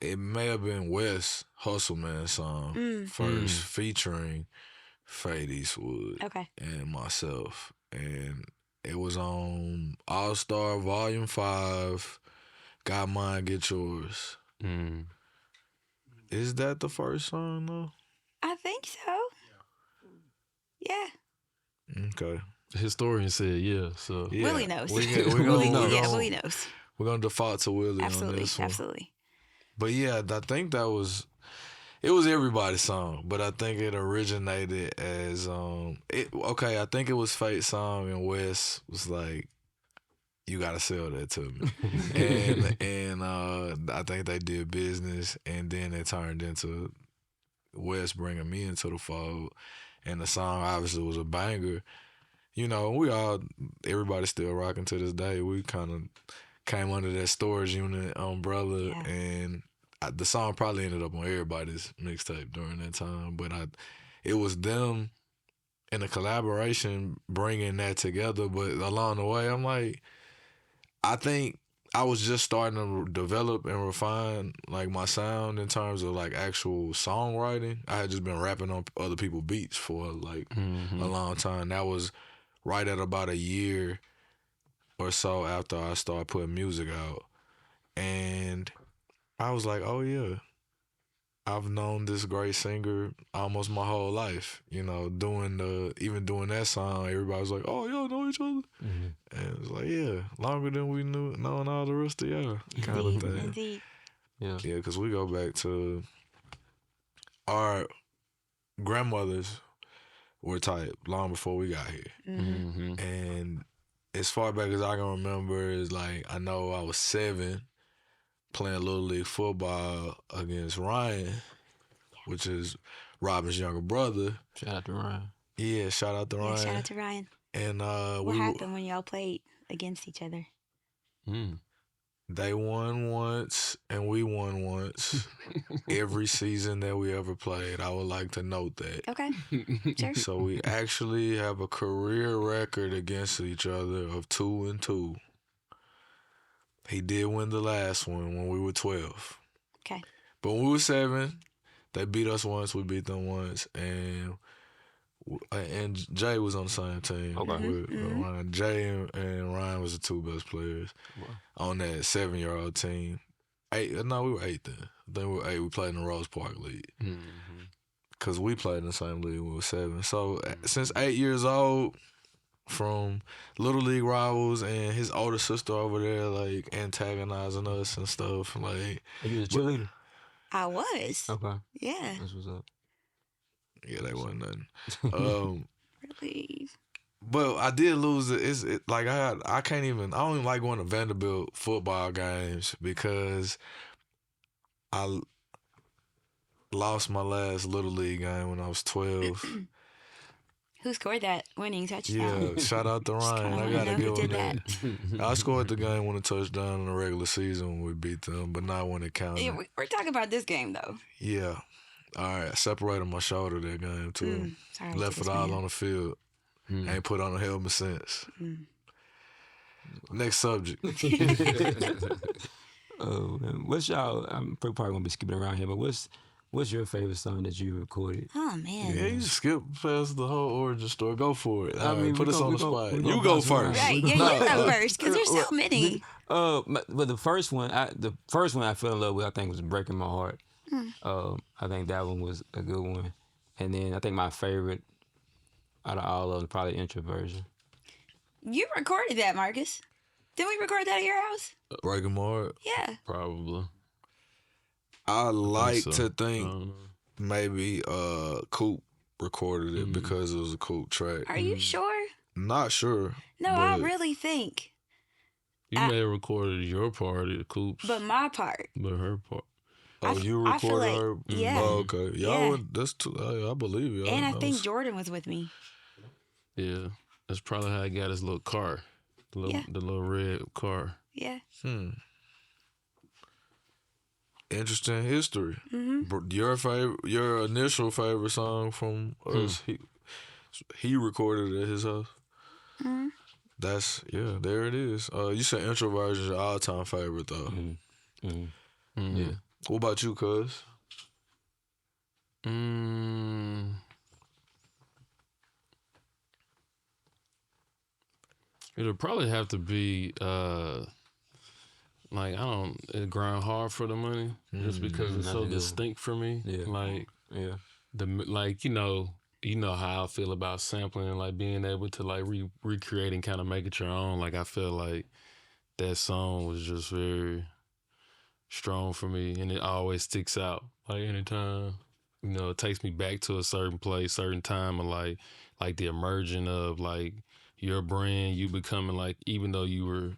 it may have been Wes Hustle Man song first, featuring Fade Eastwood Okay. and myself, and it was on All Star Volume 5. Got Mine, Get Yours. Mm. Is that the first song though? I think so. Yeah. Okay. The historian said, yeah. So Yeah. Willie knows. Willie Willie knows. We're gonna default to Willie on Absolutely. this one. Absolutely. But yeah, I think it was everybody's song, but I think it originated as I think it was Fate's song, and Wes was like, you gotta sell that to me. and I think they did business, and then it turned into Wes bringing me into the fold, and the song obviously was a banger. You know, everybody's still rocking to this day. We kind of came under that storage unit umbrella, and the song probably ended up on everybody's mixtape during that time. But it was them and the collaboration bringing that together. But along the way, I'm like, I think I was just starting to develop and refine like my sound in terms of like actual songwriting. I had just been rapping on other people's beats for like a long time. That was right at about a year or so after I started putting music out. And I was like, oh yeah, I've known this great singer almost my whole life. You know, even doing that song, everybody was like, oh, y'all know each other? And it was like, yeah, longer than we knowing all the rest of y'all kind of thing. Indeed. Yeah. Yeah, because we go back to our grandmothers were tight long before we got here. And as far back as I can remember, is like, I know I was 7 playing Little League football against Ryan, which is Robin's younger brother. Shout out to Ryan. Yeah, shout out to Ryan. Yeah, shout out to Ryan. And What happened when y'all played against each other? They won once and we won once every season that we ever played. I would like to note that. Okay. Sure. So we actually have a career record against each other of 2-2. He did win the last one when we were 12. Okay. But when we were 7, they beat us once, we beat them once, and Jay was on the same team with Ryan. Jay and Ryan was the 2 best players on that 7-year-old team. We were 8 then. Then we were 8. We played in the Rose Park League. Because we played in the same league when we were 7. So since 8 years old, from Little League rivals and his older sister over there, like, antagonizing us and stuff. Like, Are you a cheerleader? I was. Okay. Yeah. That's what's up. yeah, they wasn't nothing. Really? But I did lose it. Like, I don't even like going to Vanderbilt football games because I lost my last Little League game when I was 12. Who scored that winning touchdown? Yeah, shout out to Ryan. I wanna gotta know who give him did that. I scored the game when a touchdown in the regular season when we beat them, but not when it counted. Yeah, we're talking about this game, though. Yeah. All right, I separated my shoulder that game too. Sorry Left to it this all man. on the field. Ain't put on a helmet since. Next subject. What's y'all? I'm probably gonna be skipping around here, but what's your favorite song that you recorded? Oh, man. Yeah, you skip past the whole origin story. Go for it. I All mean, right, put we us gon- on we the gon- spot. we gon' You go bounce around. first. Right, yeah, you go first, because there's so many. But the first one I fell in love with, I think, was Breaking My Heart. I think that one was a good one. And then I think my favorite out of all of them, probably Introversion. You recorded that, Marcus. Didn't we record that at your house? Breaking my heart. Yeah. Probably. I like so. to think maybe Coop recorded it because it was a Coop track. Are you sure? Not sure. No, I but really think. You may have recorded your part at Coops, But my part. but her part. you I feel recorded like, her? yeah. Oh, okay. Y'all, Yeah. would, that's too, I believe y'all. And I That think was- Jordan was with me. Yeah, that's probably how I got his little car, the little red car. Yeah. Interesting history. Your initial favorite song from us, he recorded it at his house. That's, there it is. You said Introversion is your all-time favorite, though. Yeah. What about you, cuz? It'll probably have to be like it grind hard for the money just because it's that's so a good one. distinct for me. Yeah. Like Yeah. you know how I feel about sampling and like being able to like recreate and kind of make it your own. Like I feel like that song was just very strong for me, and it always sticks out. Like anytime, it takes me back to a certain place, certain time, of like the emerging of like your brand, you becoming like, even though you were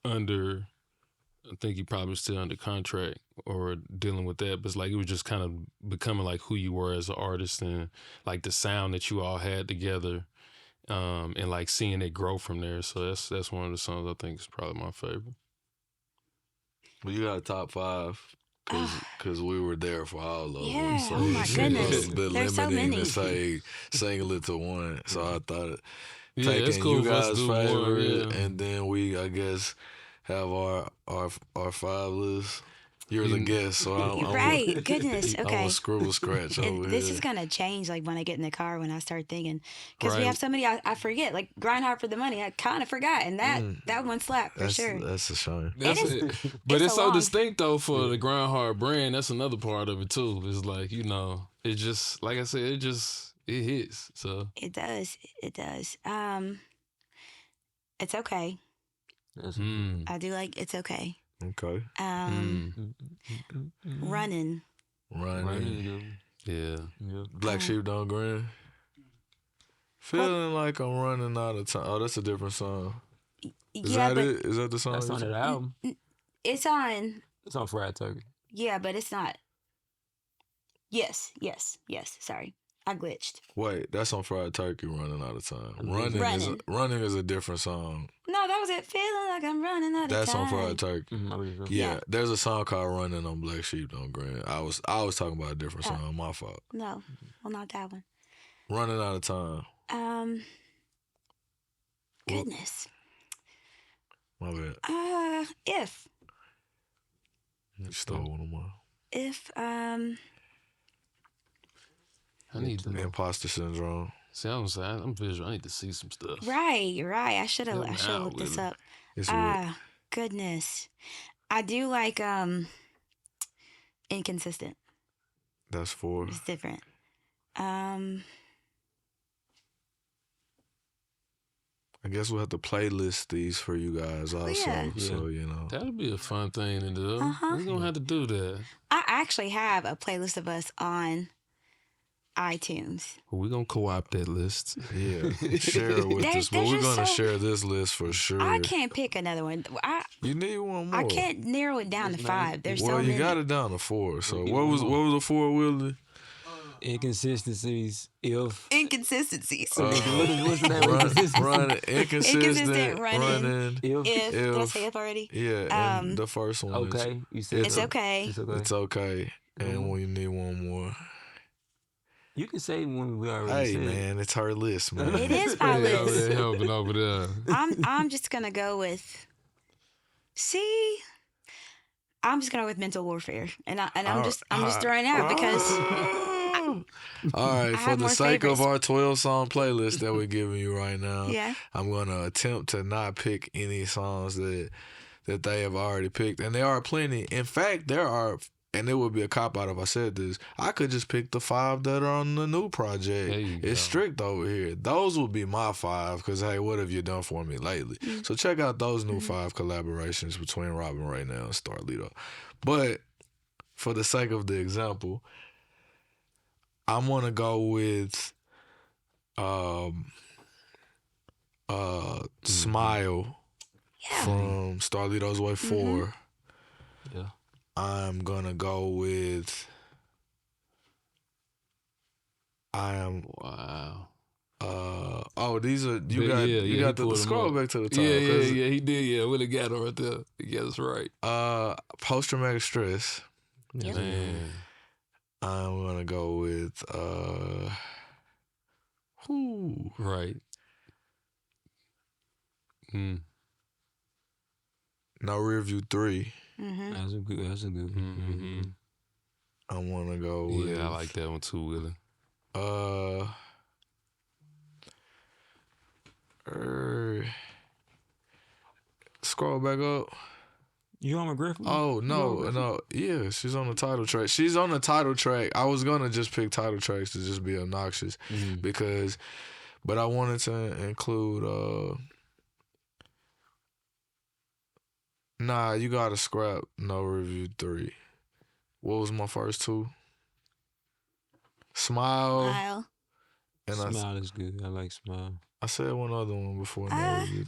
under, I think you probably still under contract or dealing with that, but it's like it was just kind of becoming like who you were as an artist, and like the sound that you all had together, and like seeing it grow from there. So that's one of the songs I think is probably my favorite. Well, you got a top 5 because we were there for all of them. Yeah. So Oh my it's goodness. a bit There's so limiting many. to say single it to one. So I thought Yeah, it's taking cool you for us to guys' do one, favorite, yeah. and then we, I guess, have our 5 list. You're the You- guest, so I'm Right. Goodness. I'm Okay. a scribble scratch over And this here. is gonna change like when I get in the car when I start thinking, because we Right. have so many I forget, like grind hard for the money. I kind of forgot, and that one slapped for sure. That's a shame. That's is- it. But it's it's a so long- distinct though for the Grind Hard brand. That's another part of it too. It's like, it just, like I said, it hits. So It does. It does. It's okay. That's I do like It's Okay. Okay, Running. running. yeah. Yeah. Black Sheep Don't Grin. Feeling like I'm running out of time. Oh, that's a different song. Is Yeah, that but it? Is that the song? That's on that album. it's on. It's on Fried Turkey. Yeah, but it's not. Yes. Sorry, I glitched. Wait, that's on Fried Turkey. Running out of time. Running. Running is a different song. No, that was it. Feeling like I'm running out of That's time. on Fried Turkey. I believe so. Yeah, Yeah. there's a song called "Running" on Black Sheep Don't Grin. I was talking about a different song. My fault. No, well, not that one. Running out of time. Goodness. My bad. If You stole one of mine. I need to Imposter syndrome. see. I'm visual. I need to see some stuff. right. I should have Help me out looked with this it. up. It's weird. Goodness. I do like inconsistent. That's 4. It's different. I guess we'll have to playlist these for you guys also. yeah. So That'd be a fun thing to do. Uh-huh. We're gonna have to do that. I actually have a playlist of us on iTunes. Well, we're gonna co-opt that list. yeah, share it with There's- us. But there's we're just gonna so- share this list for sure. I can't pick another one. You need one more. I can't narrow it down to 5. There's Well, so you many. got it down to 4. So We'll give what you was one the 4, Willie? Inconsistencies. If Inconsistencies. what's the name of inconsistency? Running, inconsistent, running. If did I if- say if already? Yeah, and the first one Okay, you said It's okay. It's okay. is it's okay. And when you need one more. You can say when we already Hey said. man, it's her list, man. It is my Yeah, over list. there, helping over there. I'm just gonna go with. See, I'm just gonna go with mental warfare, and I'm just throwing out because All right, I for have the more sake favorites. of our 12-song playlist that we're giving you right now, yeah. I'm gonna attempt to not pick any songs that they have already picked, and there are plenty. In fact, there are, and it would be a cop out if I said this. I could just pick the 5 that are on the new project. There you It's go. strict over here. Those would be my 5 because hey, what have you done for me lately? So check out those new 5 collaborations between Robin Raynelle and Starlito. But for the sake of the example, I'm gonna go with Smile Yeah. from Starlito's Way 4. Yeah. I'm gonna go with Wow. these are Yeah, yeah, you he got to pulled 'em scroll up. back to the top. Yeah, 'cause, he did. Yeah, Willie got it right there. Yeah, that's right. Post traumatic stress. Yep. Man. I'm gonna go with Right. No Rear View 3. That's a good. That's a good. I want to go with. Yeah, I like that one too, Willie. Scroll back up. You on McGriffin? Oh no, yeah, she's on the title track. She's on the title track. I was gonna just pick title tracks to just be obnoxious because, but I wanted to include. Nah, you gotta scrap No Review 3. What was my first two? Smile. And Smile is good. I like Smile. I said one other one before No Review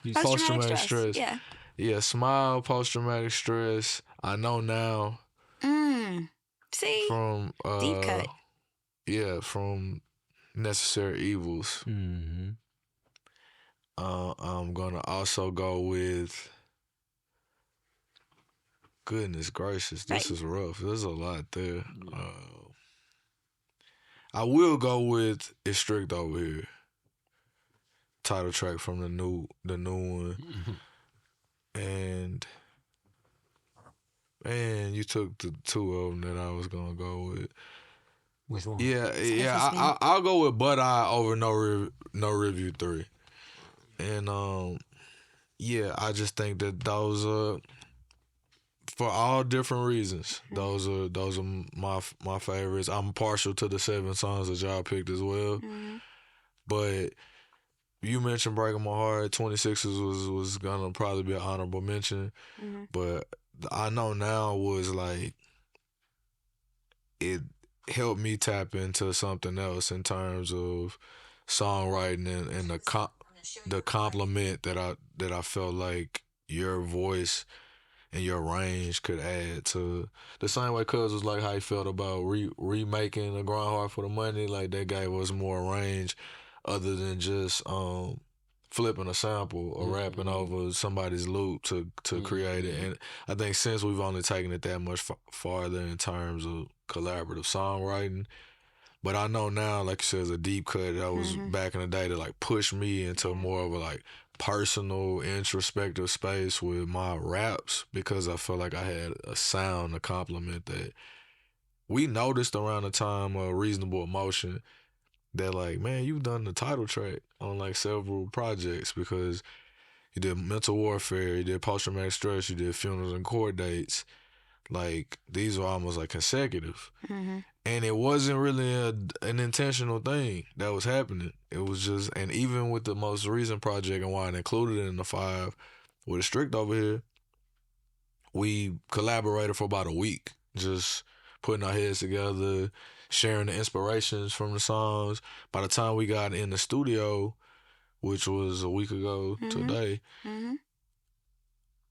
3. Post-traumatic stress. Yeah. Yeah, Smile, post-traumatic stress. I Know Now. See? From Deep cut. Yeah, from Necessary Evils. I'm gonna also go with. Goodness gracious, this is rough. There's a lot there. I will go with It's Strict Over Here. Title track from the new one. And man, you took the two of them that I was gonna go with. Which one? Yeah. I'll go with But I over No Review 3. And yeah, I just think that those are for all different reasons. Those are my favorites. I'm partial to the 7 songs that y'all picked as well. But you mentioned Breaking My Heart. 26s was gonna probably be an honorable mention. But I Know Now was like, it helped me tap into something else in terms of songwriting and the compliment that I felt like your voice and your range could add to. The same way Cuz was like how he felt about remaking A Grind Hard for the Money. Like that guy was more range other than just flipping a sample or rapping over somebody's loop to create it. And I think since we've only taken it that much farther in terms of collaborative songwriting, but I Know Now, like you said, is a deep cut that was back in the day to like push me into more of a like personal, introspective space with my raps, because I felt like I had a sound to complement that. We noticed around the time of Reasonable Emotion that like, man, you've done the title track on like several projects, because you did Mental Warfare, you did Post Traumatic Stress, you did Funerals and Court Dates. Like, these were almost like consecutive. And it wasn't really an intentional thing that was happening. It was just, and even with the most recent project and why I included it in the 5 with It's Strict Over Here, we collaborated for about a week, just putting our heads together, sharing the inspirations from the songs. By the time we got in the studio, which was a week ago today,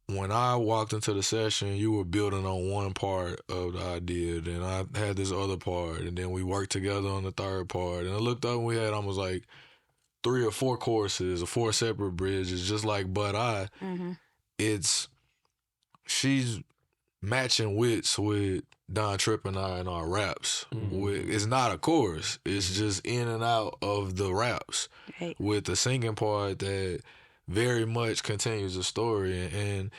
when I walked into the session, you were building on one part of the idea, then I had this other part, and then we worked together on the third part. And I looked up and we had almost like 3 or 4 choruses or 4 separate bridges, just like But I. She's matching wits with Don Tripp and I in our raps. It's not a chorus. It's just in and out of the raps with the singing part that very much continues the story. And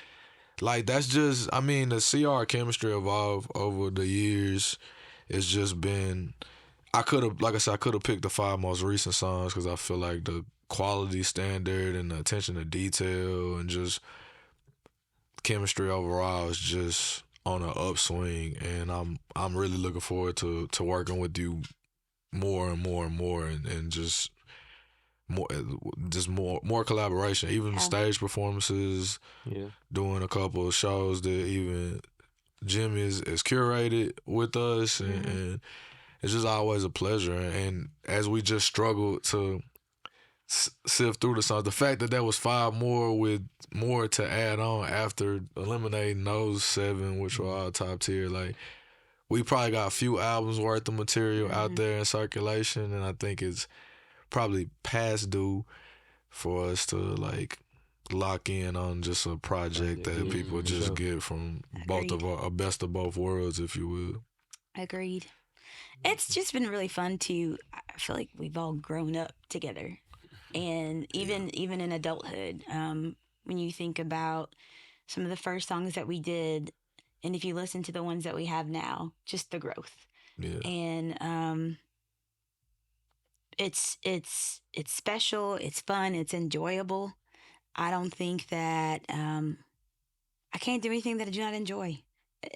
like, that's just, I mean, to see our chemistry evolve over the years, it's just been, I could have picked the 5 most recent songs because I feel like the quality standard and the attention to detail and just chemistry overall is just on an upswing. And I'm really looking forward to working with you more and more and more, and just more collaboration, even stage performances, doing a couple of shows that even Jimmy is curated with us, and it's just always a pleasure. And as we just struggled to sift through the songs, the fact that there was 5 more with more to add on after eliminating those 7, which were all top tier, like, we probably got a few albums worth of material out there in circulation, and I think it's probably past due for us to like lock in on just a project that people just get from both of our best of both worlds, if you will. Agreed. It's just been really fun I feel like we've all grown up together, and even in adulthood, when you think about some of the first songs that we did, and if you listen to the ones that we have now, just the growth. Yeah. And it's special, it's fun, it's enjoyable. I don't think that I can't do anything that I do not enjoy,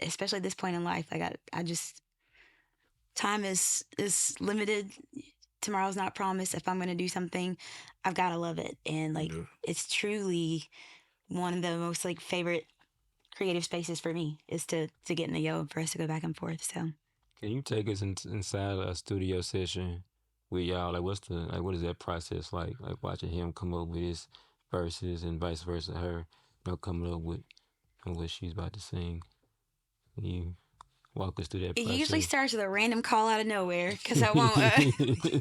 especially at this point in life. Like I just, time is limited. Tomorrow's not promised. If I'm going to do something, I've got to love it. And like, it's truly one of the most like favorite creative spaces for me is to get in the yo for us to go back and forth. So Can you take us inside a studio session with y'all? Like, what is that process like? Like watching him come up with his verses and vice versa, her, coming up with what she's about to sing. Can you walk us through that it process? usually starts with a random call out of nowhere because I won't.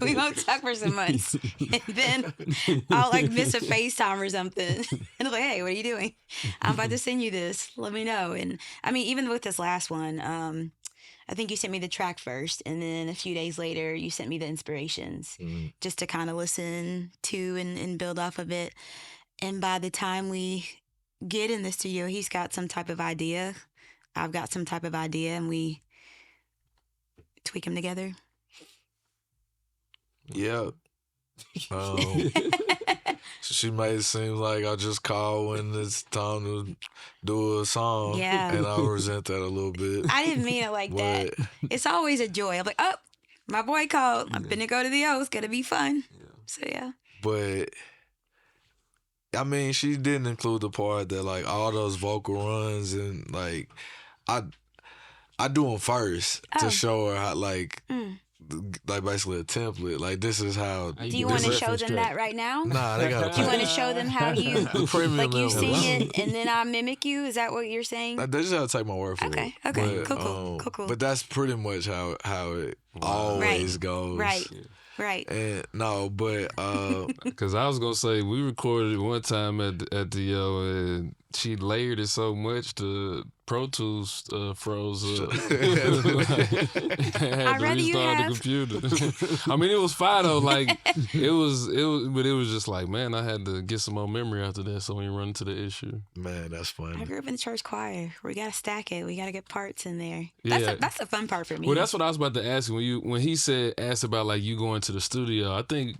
We won't talk for some months, and then I'll like miss a FaceTime or something, and I'm like, "Hey, what are you doing? I'm about to send you this. Let me know." And I mean, even with this last one, I think you sent me the track first, and then a few days later, you sent me the inspirations just to kind of listen to and build off of it. And by the time we get in the studio, he's got some type of idea. I've got some type of idea, and we tweak them together. Yeah. She made it seem like I just call when it's time to do a song. Yeah. And I resent that a little bit. I didn't mean it like that. It's always a joy. I'm like, oh, my boy called. I'm finna go to the O. It's gonna be fun. So yeah. But I mean, she didn't include the part that like all those vocal runs and like I do them first to show her how like basically a template. Like this is how. Do you want to show them that right now? Nah, they gotta. Do you want to show them how you like you sing level. it and then I mimic you? Is that what you're saying? They just have to take my word for it. Okay. But, Cool. But that's pretty much how it always goes. Right. And no, but because I was gonna say we recorded it one time at the Yo, and she layered it so much the Pro Tools froze up. Had to restart the computer. I mean, it was fine though. Like it was, but it was just like, man, I had to get some more memory after that, so we run into the issue. Man, that's funny. I grew up in the church choir. We gotta stack it. We gotta get parts in there. Yeah. That's the fun part for me. Well, that's what I was about to ask you when he asked about like you going to the studio. I think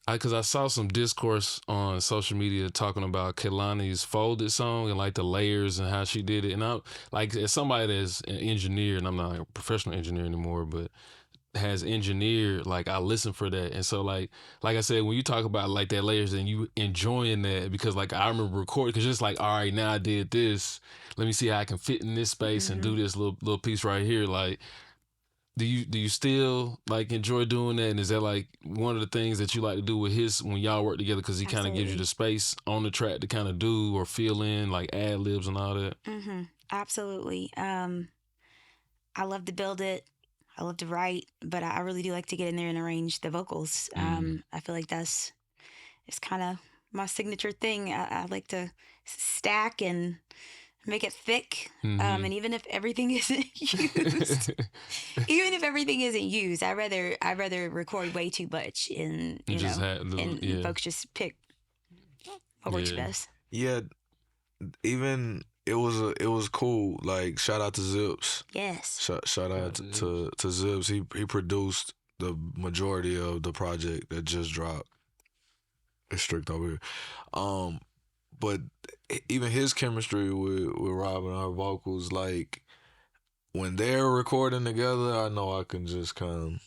because I saw some discourse on social media talking about Kehlani's Folded song and like the layers and how she did it. And I like as somebody that's an engineer, and I'm not a professional engineer anymore, but has engineered, like I listen for that. And so like I said, when you talk about like that layers and you enjoying that, because like I remember recording, because it's like, all right, now I did this, let me see how I can fit in this space and do this little piece right here. Like, do you still like enjoy doing that? And is that like one of the things that you like to do with his when y'all work together? Because he kind of gives you the space on the track to kind of do or fill in like ad libs and all that. Absolutely. I love to build it. I love to write, but I really do like to get in there and arrange the vocals. I feel like it's kind of my signature thing. I like to stack and make it thick. And even if everything isn't used, I'd rather record way too much and folks just pick what works best. Yeah, even it was cool. Like shout out to Zips. Yes. Shout out to Zips. He produced the majority of the project that just dropped. It's strict over here. But even his chemistry with Robin and her vocals, like when they're recording together, I know I can just kind of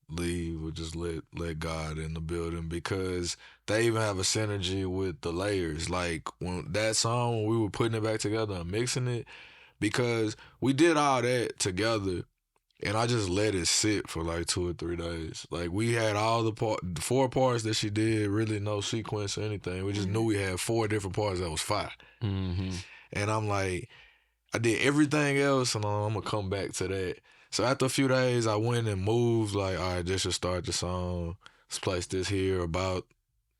leave or just let God in the building, because they even have a synergy with the layers. Like when that song, when we were putting it back together and mixing it, because we did all that together and I just let it sit for like 2 or 3 days. Like we had all the 4 parts that she did, really no sequence or anything. We just knew we had 4 different parts that was fire. And I'm like, I did everything else and I'm gonna come back to that. So after a few days, I went and moved like, all right, this should start the song. Let's place this here about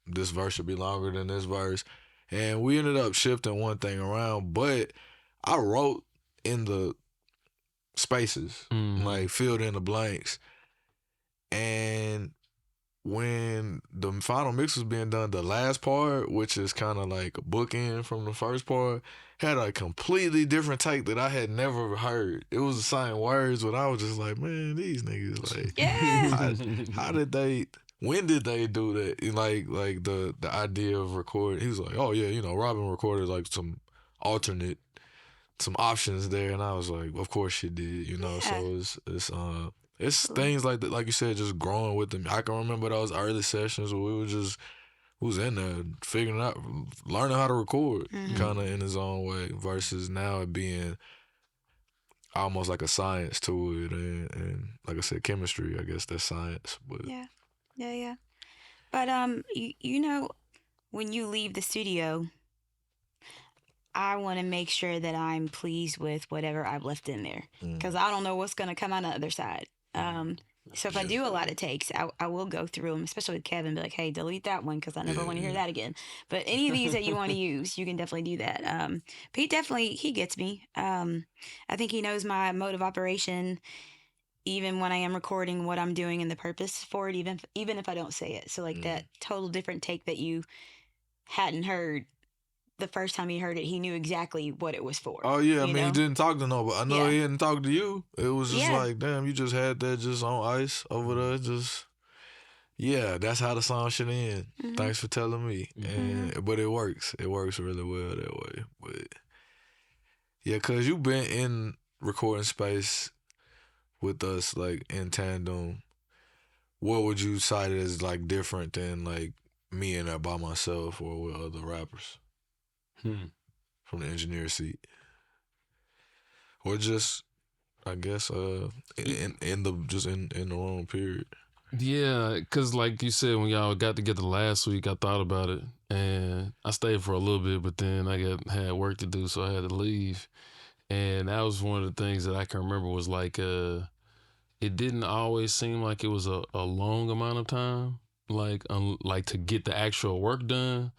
this verse should be longer than this verse. And we ended up shifting one thing around, but I wrote in the spaces, like filled in the blanks. And when the final mix was being done, the last part, which is kind of like a bookend from the first part, had a completely different take that I had never heard. It was the same words, but I was just like, man, these niggas, like, Yeah. how did they? When did they do that? And like the idea of recording. He was like, oh yeah, you know, Robin recorded like some alternate, some options there, and I was like, of course she did, you know. So it's things like that, like you said, just growing with them. I can remember those early sessions where we was in there figuring out, learning how to record, kind of in his own way, versus now it being almost like a science to it, and like I said, chemistry. I guess that's science, but Yeah. But you know, when you leave the studio, I want to make sure that I'm pleased with whatever I've left in there, because I don't know what's going to come out on the other side. So if I do a lot of takes, I will go through them, especially with Kevin, be like, hey, delete that one because I never want to hear that again. But any of these that you want to use, you can definitely do that. But he gets me. I think he knows my mode of operation, even when I am recording, what I'm doing and the purpose for it, even if I don't say it. So like that total different take that you hadn't heard the first time he heard it, he knew exactly what it was for. Oh yeah, I mean, know? he didn't talk to nobody. I know he hadn't talked to you. It was just Yeah. like, damn, you just had that just on ice over there. Just that's how the song should end. Thanks for telling me. And but it works. It works really well that way. But yeah, cause you've been in recording space with us, like in tandem. What would you cite as like different than like me and that by myself or with other rappers? From the engineer seat, or just, I guess, in the wrong period. Yeah, because like you said, when y'all got together last week, I thought about it, and I stayed for a little bit, but then I had work to do, so I had to leave. And that was one of the things that I can remember was like, it didn't always seem like it was a long amount of time, like to get the actual work done.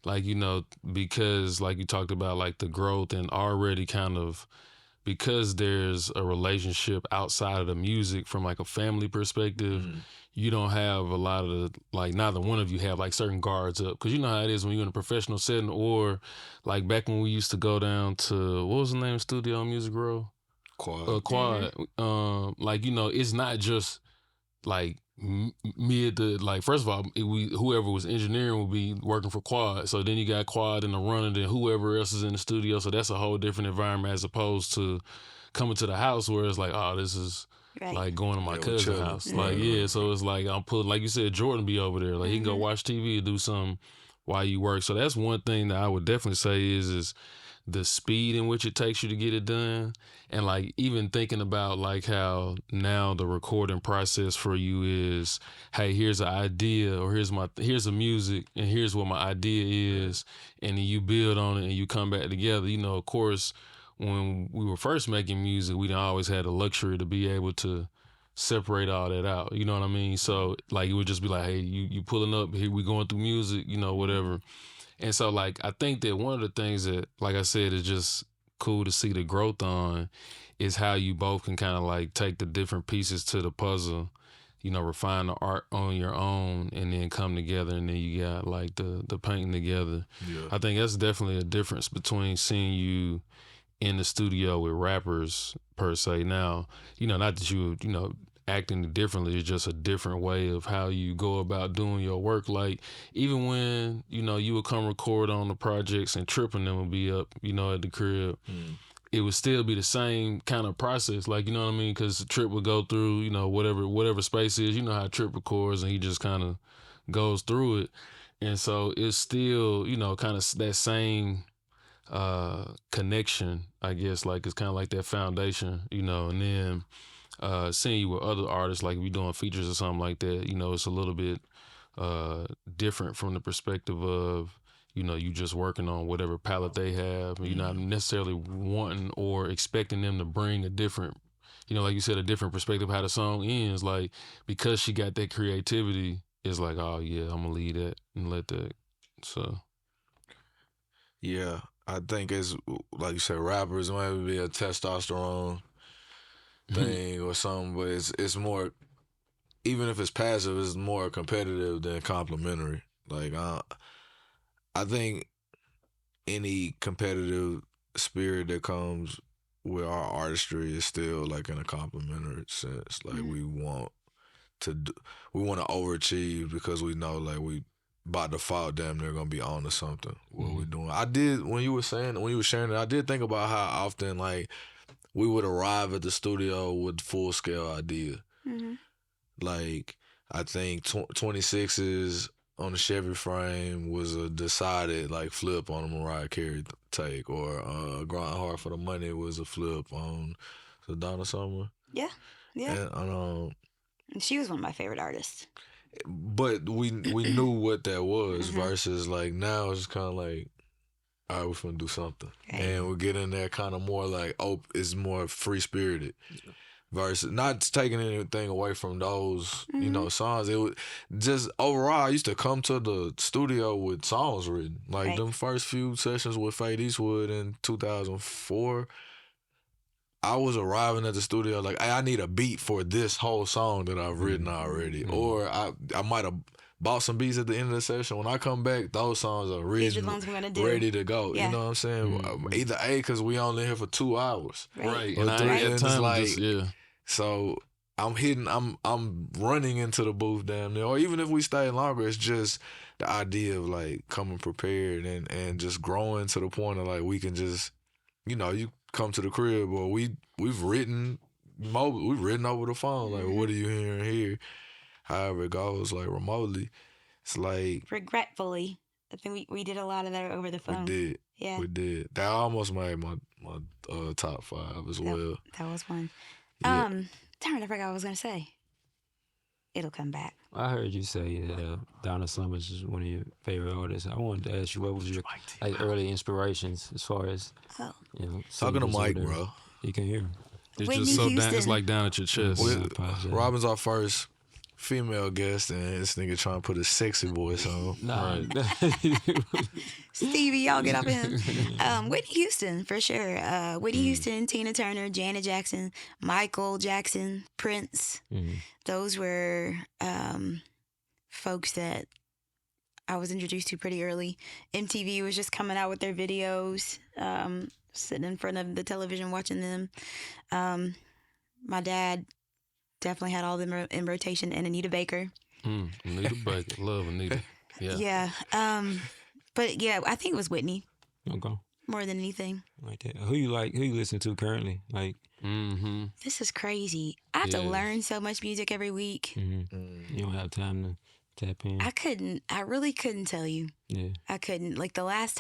Like, you know, because like you talked about like the growth and already kind of, because there's a relationship outside of the music from like a family perspective, you don't have a lot of the, like neither one of you have like certain guards up. Cause you know how it is when you're in a professional setting, or like back when we used to go down to, what was the name of Studio in Music Row? Quad. Like, you know, it's not just like me at the, like, first of all, whoever was engineering would be working for Quad. So then you got Quad in the running, then whoever else is in the studio. So that's a whole different environment as opposed to coming to the house where it's like, oh, this is like going to my cousin's house. Like, so it's like I'm putting, like you said, Jordan be over there. Like he can go watch TV and do something while you work. So that's one thing that I would definitely say is the speed in which it takes you to get it done. And like even thinking about like how now the recording process for you is, hey, here's an idea, or here's a music, and here's what my idea is, and then you build on it and you come back together. You know, of course, when we were first making music, we didn't always had the luxury to be able to separate all that out. You know what I mean? So like it would just be like, hey, you pulling up, here we going through music, you know, whatever. And so, like, I think that one of the things that, like I said, is just cool to see the growth on is how you both can kind of like take the different pieces to the puzzle, you know, refine the art on your own, and then come together, and then you got like the painting together. Yeah. I think that's definitely a difference between seeing you in the studio with rappers per se. Now, you know, not that you know, acting differently, is just a different way of how you go about doing your work. Like even when, you know, you would come record on the projects and Trip and them would be up, you know, at the crib, it would still be the same kind of process. Like, you know what I mean? Because Trip would go through, you know, whatever space is, you know how Trip records, and he just kind of goes through it. And so it's still, you know, kind of that same connection, I guess. Like it's kind of like that foundation, you know. And then seeing you with other artists, like if you're doing features or something like that, you know, it's a little bit different from the perspective of, you know, you just working on whatever palette they have, and you're not necessarily wanting or expecting them to bring a different, you know, like you said, a different perspective how the song ends. Like because she got that creativity, it's like, oh yeah, I'm gonna leave that and let that. So yeah, I think it's like you said, rappers might be a testosterone thing or something, but it's more even if it's passive, it's more competitive than complimentary. Like I think any competitive spirit that comes with our artistry is still like in a complimentary sense. Like we want to overachieve because we know like we by default damn near gonna be on to something what we're doing. I did when you were sharing it, I did think about how often like we would arrive at the studio with full scale idea. Like I think 26s on the Chevy frame was a decided like flip on a Mariah Carey take, or Grind Hard for the Money was a flip on the Donna Summer. Yeah. And she was one of my favorite artists. But we knew what that was versus like now it's kind of like, all right, we're finna do something, and we get in there kind of more like it's more free spirited. Versus not taking anything away from those, you know, songs. It was just overall. I used to come to the studio with songs written. Like them first few sessions with Fade Eastwood in 2004. I was arriving at the studio like, hey, I need a beat for this whole song that I've written already, or I might have bought some beats at the end of the session. When I come back, those songs are written, ready to go. You know what I'm saying? Either because we only here for 2 hours, right? Or And 3, I ain't and got time. it's like, so I'm running into the booth damn near. Or even if we stay longer, it's just the idea of like coming prepared and just growing to the point of like we can just, you know, you come to the crib or we've written over the phone. Like, what are you hearing here? However it goes, like remotely. It's like regretfully, I think we did a lot of that over the phone. We did. That almost made my top 5 as well. That was one. Yeah. Darn, I forgot what I was gonna say. It'll come back. I heard you say Donna Summer is one of your favorite artists. I wanted to ask you, what was your like early inspirations as far as you know? Talking to singers or Mike, whatever? bro. You can hear him. It's Whitney just so down. Houston. It's like down at your chest. Robin's our first female guest, and this nigga trying to put his sexy voice on. Nah, Stevie, y'all get up in. Whitney Houston, for sure. Whitney Houston, Tina Turner, Janet Jackson, Michael Jackson, Prince. Those were folks that I was introduced to pretty early. MTV was just coming out with their videos, sitting in front of the television watching them. My dad definitely had all of them in rotation, and Anita Baker. Anita Baker. Love Anita. Yeah. But yeah, I think it was Whitney okay. more than anything. Like that. Who you listen to currently? Like, This is crazy. I have to learn so much music every week. You don't have time to tap in. I really couldn't tell you. Yeah. I couldn't. Like the last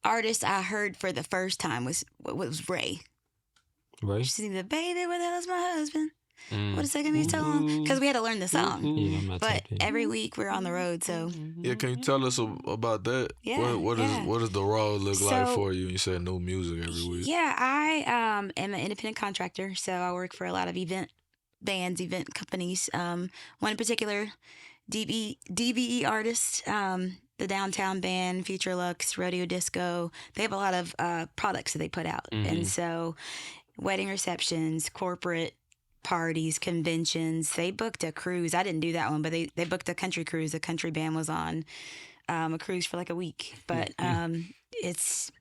artist I heard for the first time was Ray. Right. She's the baby, where the hell's my husband? What a second me so long. Because we had to learn the song. Yeah, I'm not But tapped in. every week we're on the road, so. Yeah, can you tell us about that? Yeah, What does the road look like for you? You said new music every week. Yeah, I am an independent contractor, so I work for a lot of event bands, event companies. One in particular, DBE artist, the Downtown Band, Future Lux, Rodeo Disco. They have a lot of products that they put out. And so wedding receptions, corporate parties, conventions. They booked a cruise. I didn't do that one, but they booked a country cruise. A country band was on a cruise for like a week. But it's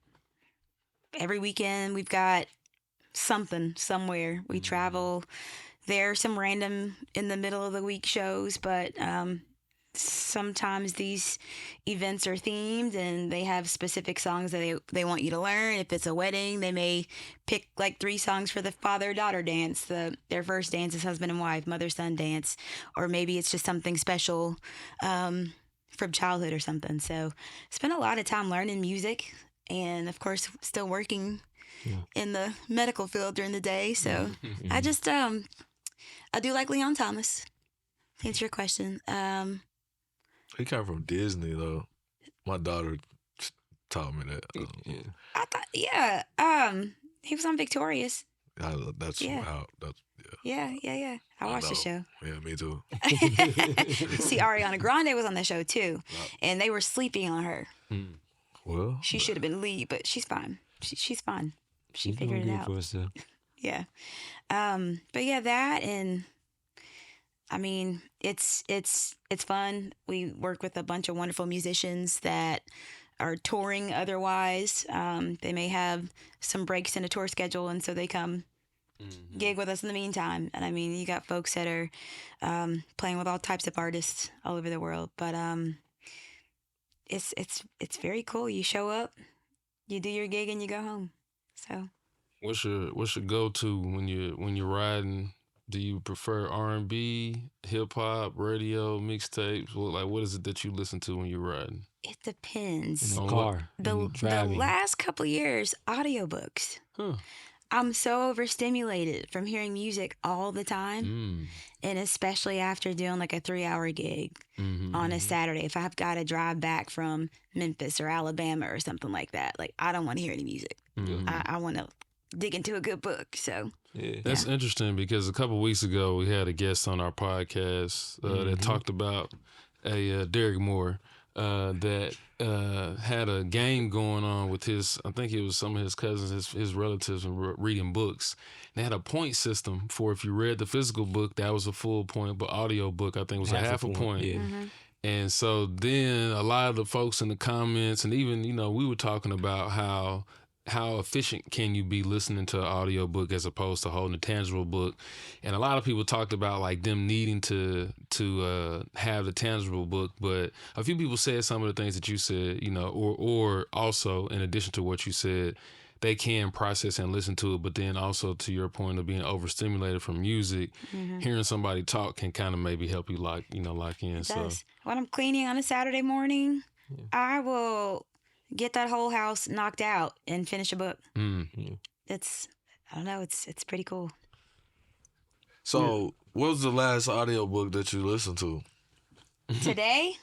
every weekend we've got something somewhere. We travel. There are some random in the middle of the week shows, but sometimes these events are themed and they have specific songs that they want you to learn. If it's a wedding, they may pick like 3 songs for the father-daughter dance. Their first dance is husband and wife, mother-son dance. Or maybe it's just something special from childhood or something. So spent a lot of time learning music and, of course, still working in the medical field during the day. So I just, I do like Leon Thomas. To answer your question. He came from Disney, though. My daughter taught me that. I thought, he was on Victorious. That's how. Yeah. I watched the show. Yeah, me too. See, Ariana Grande was on the show too, and they were sleeping on her. Well, she should have been lead, but she's fine. She's fine. She figured it out. For herself. Yeah. But yeah, that and I mean, it's fun. We work with a bunch of wonderful musicians that are touring otherwise. They may have some breaks in a tour schedule, and so they come gig with us in the meantime. And I mean, you got folks that are playing with all types of artists all over the world. But it's very cool. You show up, you do your gig, and you go home. So What's your go-to when you're riding? Do you prefer R&B, hip hop, radio, mixtapes? What is it that you listen to when you're riding? it depends. In the On car, The and driving. last couple years, audiobooks. Huh. I'm so overstimulated from hearing music all the time. Mm. And especially after doing like a 3-hour gig Mm-hmm. on a Saturday. If I've got to drive back from Memphis or Alabama or something like that, like I don't want to hear any music. Mm-hmm. I want to dig into a good book. So Yeah. That's interesting because a couple of weeks ago we had a guest on our podcast that talked about a Derek Moore that had a game going on with I think it was some of his cousins, his relatives, and reading books. They had a point system for if you read the physical book, that was a full point, but audio book I think was a half a point. Yeah. And so then a lot of the folks in the comments, and even, we were talking about how efficient can you be listening to an audiobook as opposed to holding a tangible book. And a lot of people talked about like them needing to have the tangible book, but a few people said some of the things that you said, or also in addition to what you said, they can process and listen to it, but then also to your point of being overstimulated from music, hearing somebody talk can kind of maybe help you lock in. it So does. When I'm cleaning on a Saturday morning, I will get that whole house knocked out and finish a book. It's, I don't know, it's pretty cool. So, what was the last audiobook that you listened to? Today,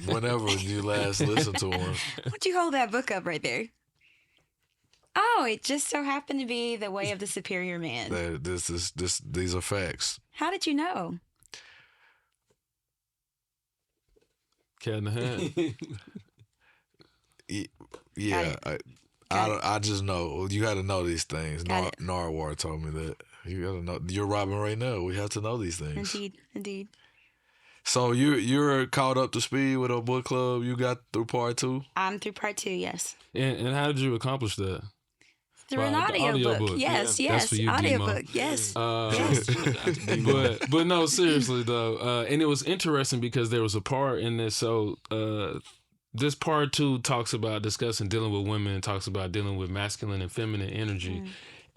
Whenever you last listened to one. why don't you hold that book up right there? Oh, it just so happened to be The Way of the Superior Man. These are facts. How did you know? Cat in the Hat. Yeah, I just know. You got to know these things. Got it. Narwhal told me that. You got to know. You're Robin Raynelle. We have to know these things. Indeed. So you're caught up to speed with a book club. You got through part 2. I'm through part 2, yes. And how did you accomplish that? Through an Wow, the audiobook. audiobook. Yes, Yeah. That's for you, audiobook. Demo. Yes. But no, seriously though, and it was interesting because there was a part in this. So this part 2 talks about discussing dealing with women, talks about dealing with masculine and feminine energy,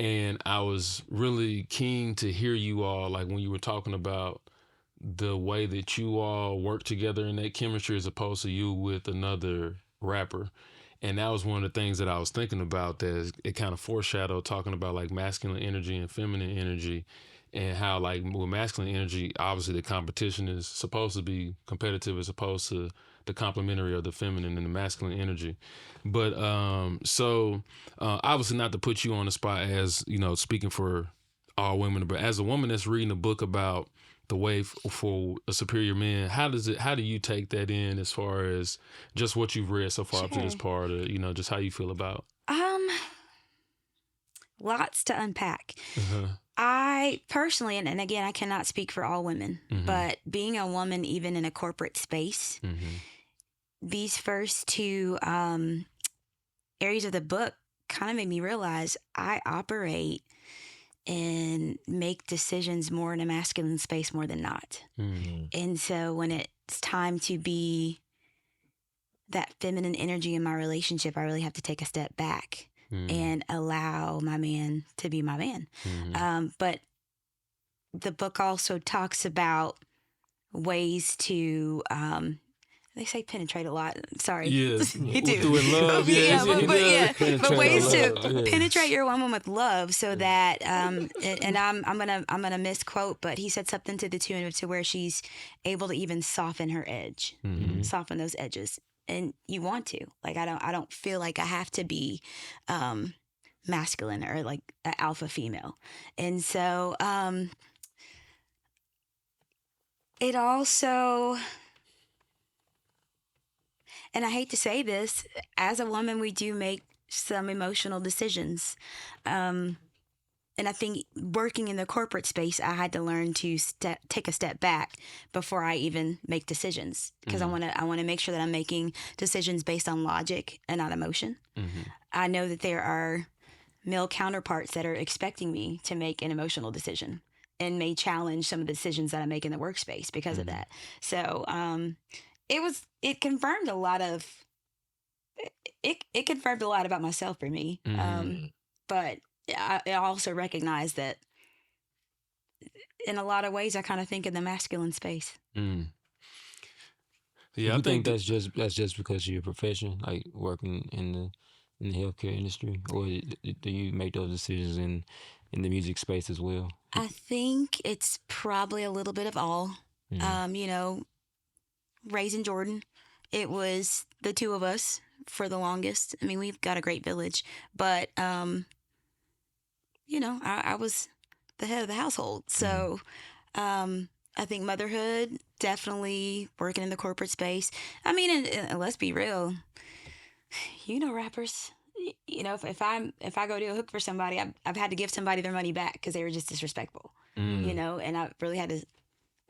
and I was really keen to hear you all, like when you were talking about the way that you all work together in that chemistry as opposed to you with another rapper. And that was one of the things that I was thinking about, that it kind of foreshadowed talking about like masculine energy and feminine energy, and how like with masculine energy, obviously the competition is supposed to be competitive as opposed to the complementary of the feminine and the masculine energy. But obviously not to put you on the spot as, speaking for all women, but as a woman that's reading a book about the way for a superior man, how do you take that in as far as just what you've read so far up to this part, or just how you feel about? Lots to unpack. I personally, and again, I cannot speak for all women, but being a woman, even in a corporate space, these first 2 areas of the book kind of made me realize I operate and make decisions more in a masculine space more than not. And so when it's time to be that feminine energy in my relationship, I really have to take a step back and allow my man to be my man. But the book also talks about ways to they say penetrate a lot. Sorry. Yes. You do. With love. But ways to love. penetrate your woman with love, so that and I'm gonna misquote, but he said something to the tune to where she's able to even soften her edge, soften those edges, and you want to. Like I don't feel like I have to be masculine or like an alpha female, and so it also. And I hate to say this, as a woman, we do make some emotional decisions. and I think working in the corporate space, I had to learn to take a step back before I even make decisions, because I want to make sure that I'm making decisions based on logic and not emotion. I know that there are male counterparts that are expecting me to make an emotional decision and may challenge some of the decisions that I make in the workspace because of that. So it confirmed a lot of it confirmed a lot about myself for me. But I also recognize that in a lot of ways I kind of think in the masculine space. Yeah, I think that's just because of your profession, like working in the healthcare industry, or do you make those decisions in the music space as well? I think it's probably a little bit of all. You know, raising Jordan, it was the two of us for the longest. I mean, we've got a great village, but you know, I was the head of the household, so I think motherhood, definitely working in the corporate space. I mean, and let's be real, you know, rappers. You know, if I go do a hook for somebody, I've had to give somebody their money back because they were just disrespectful. You know, and I really had to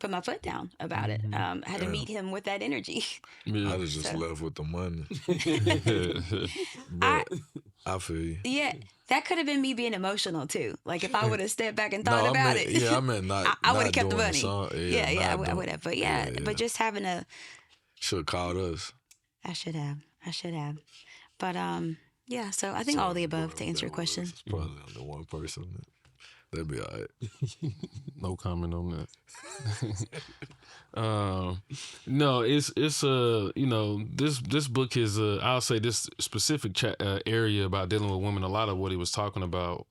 put my foot down about it. I had to meet him with that energy. I'd have just left with the money. But I feel you. Yeah, that could have been me being emotional too. Like if I would have stepped back and thought about it. Yeah, I meant not. I would have kept the doing money. song. I would have. But but just having a. Should have called us. I should have. But yeah. So I think all of the above to answer your question. It's probably the one person. That'd be all right. No comment on that. No, it's you know, this book is I'll say this specific area about dealing with women. A lot of what he was talking about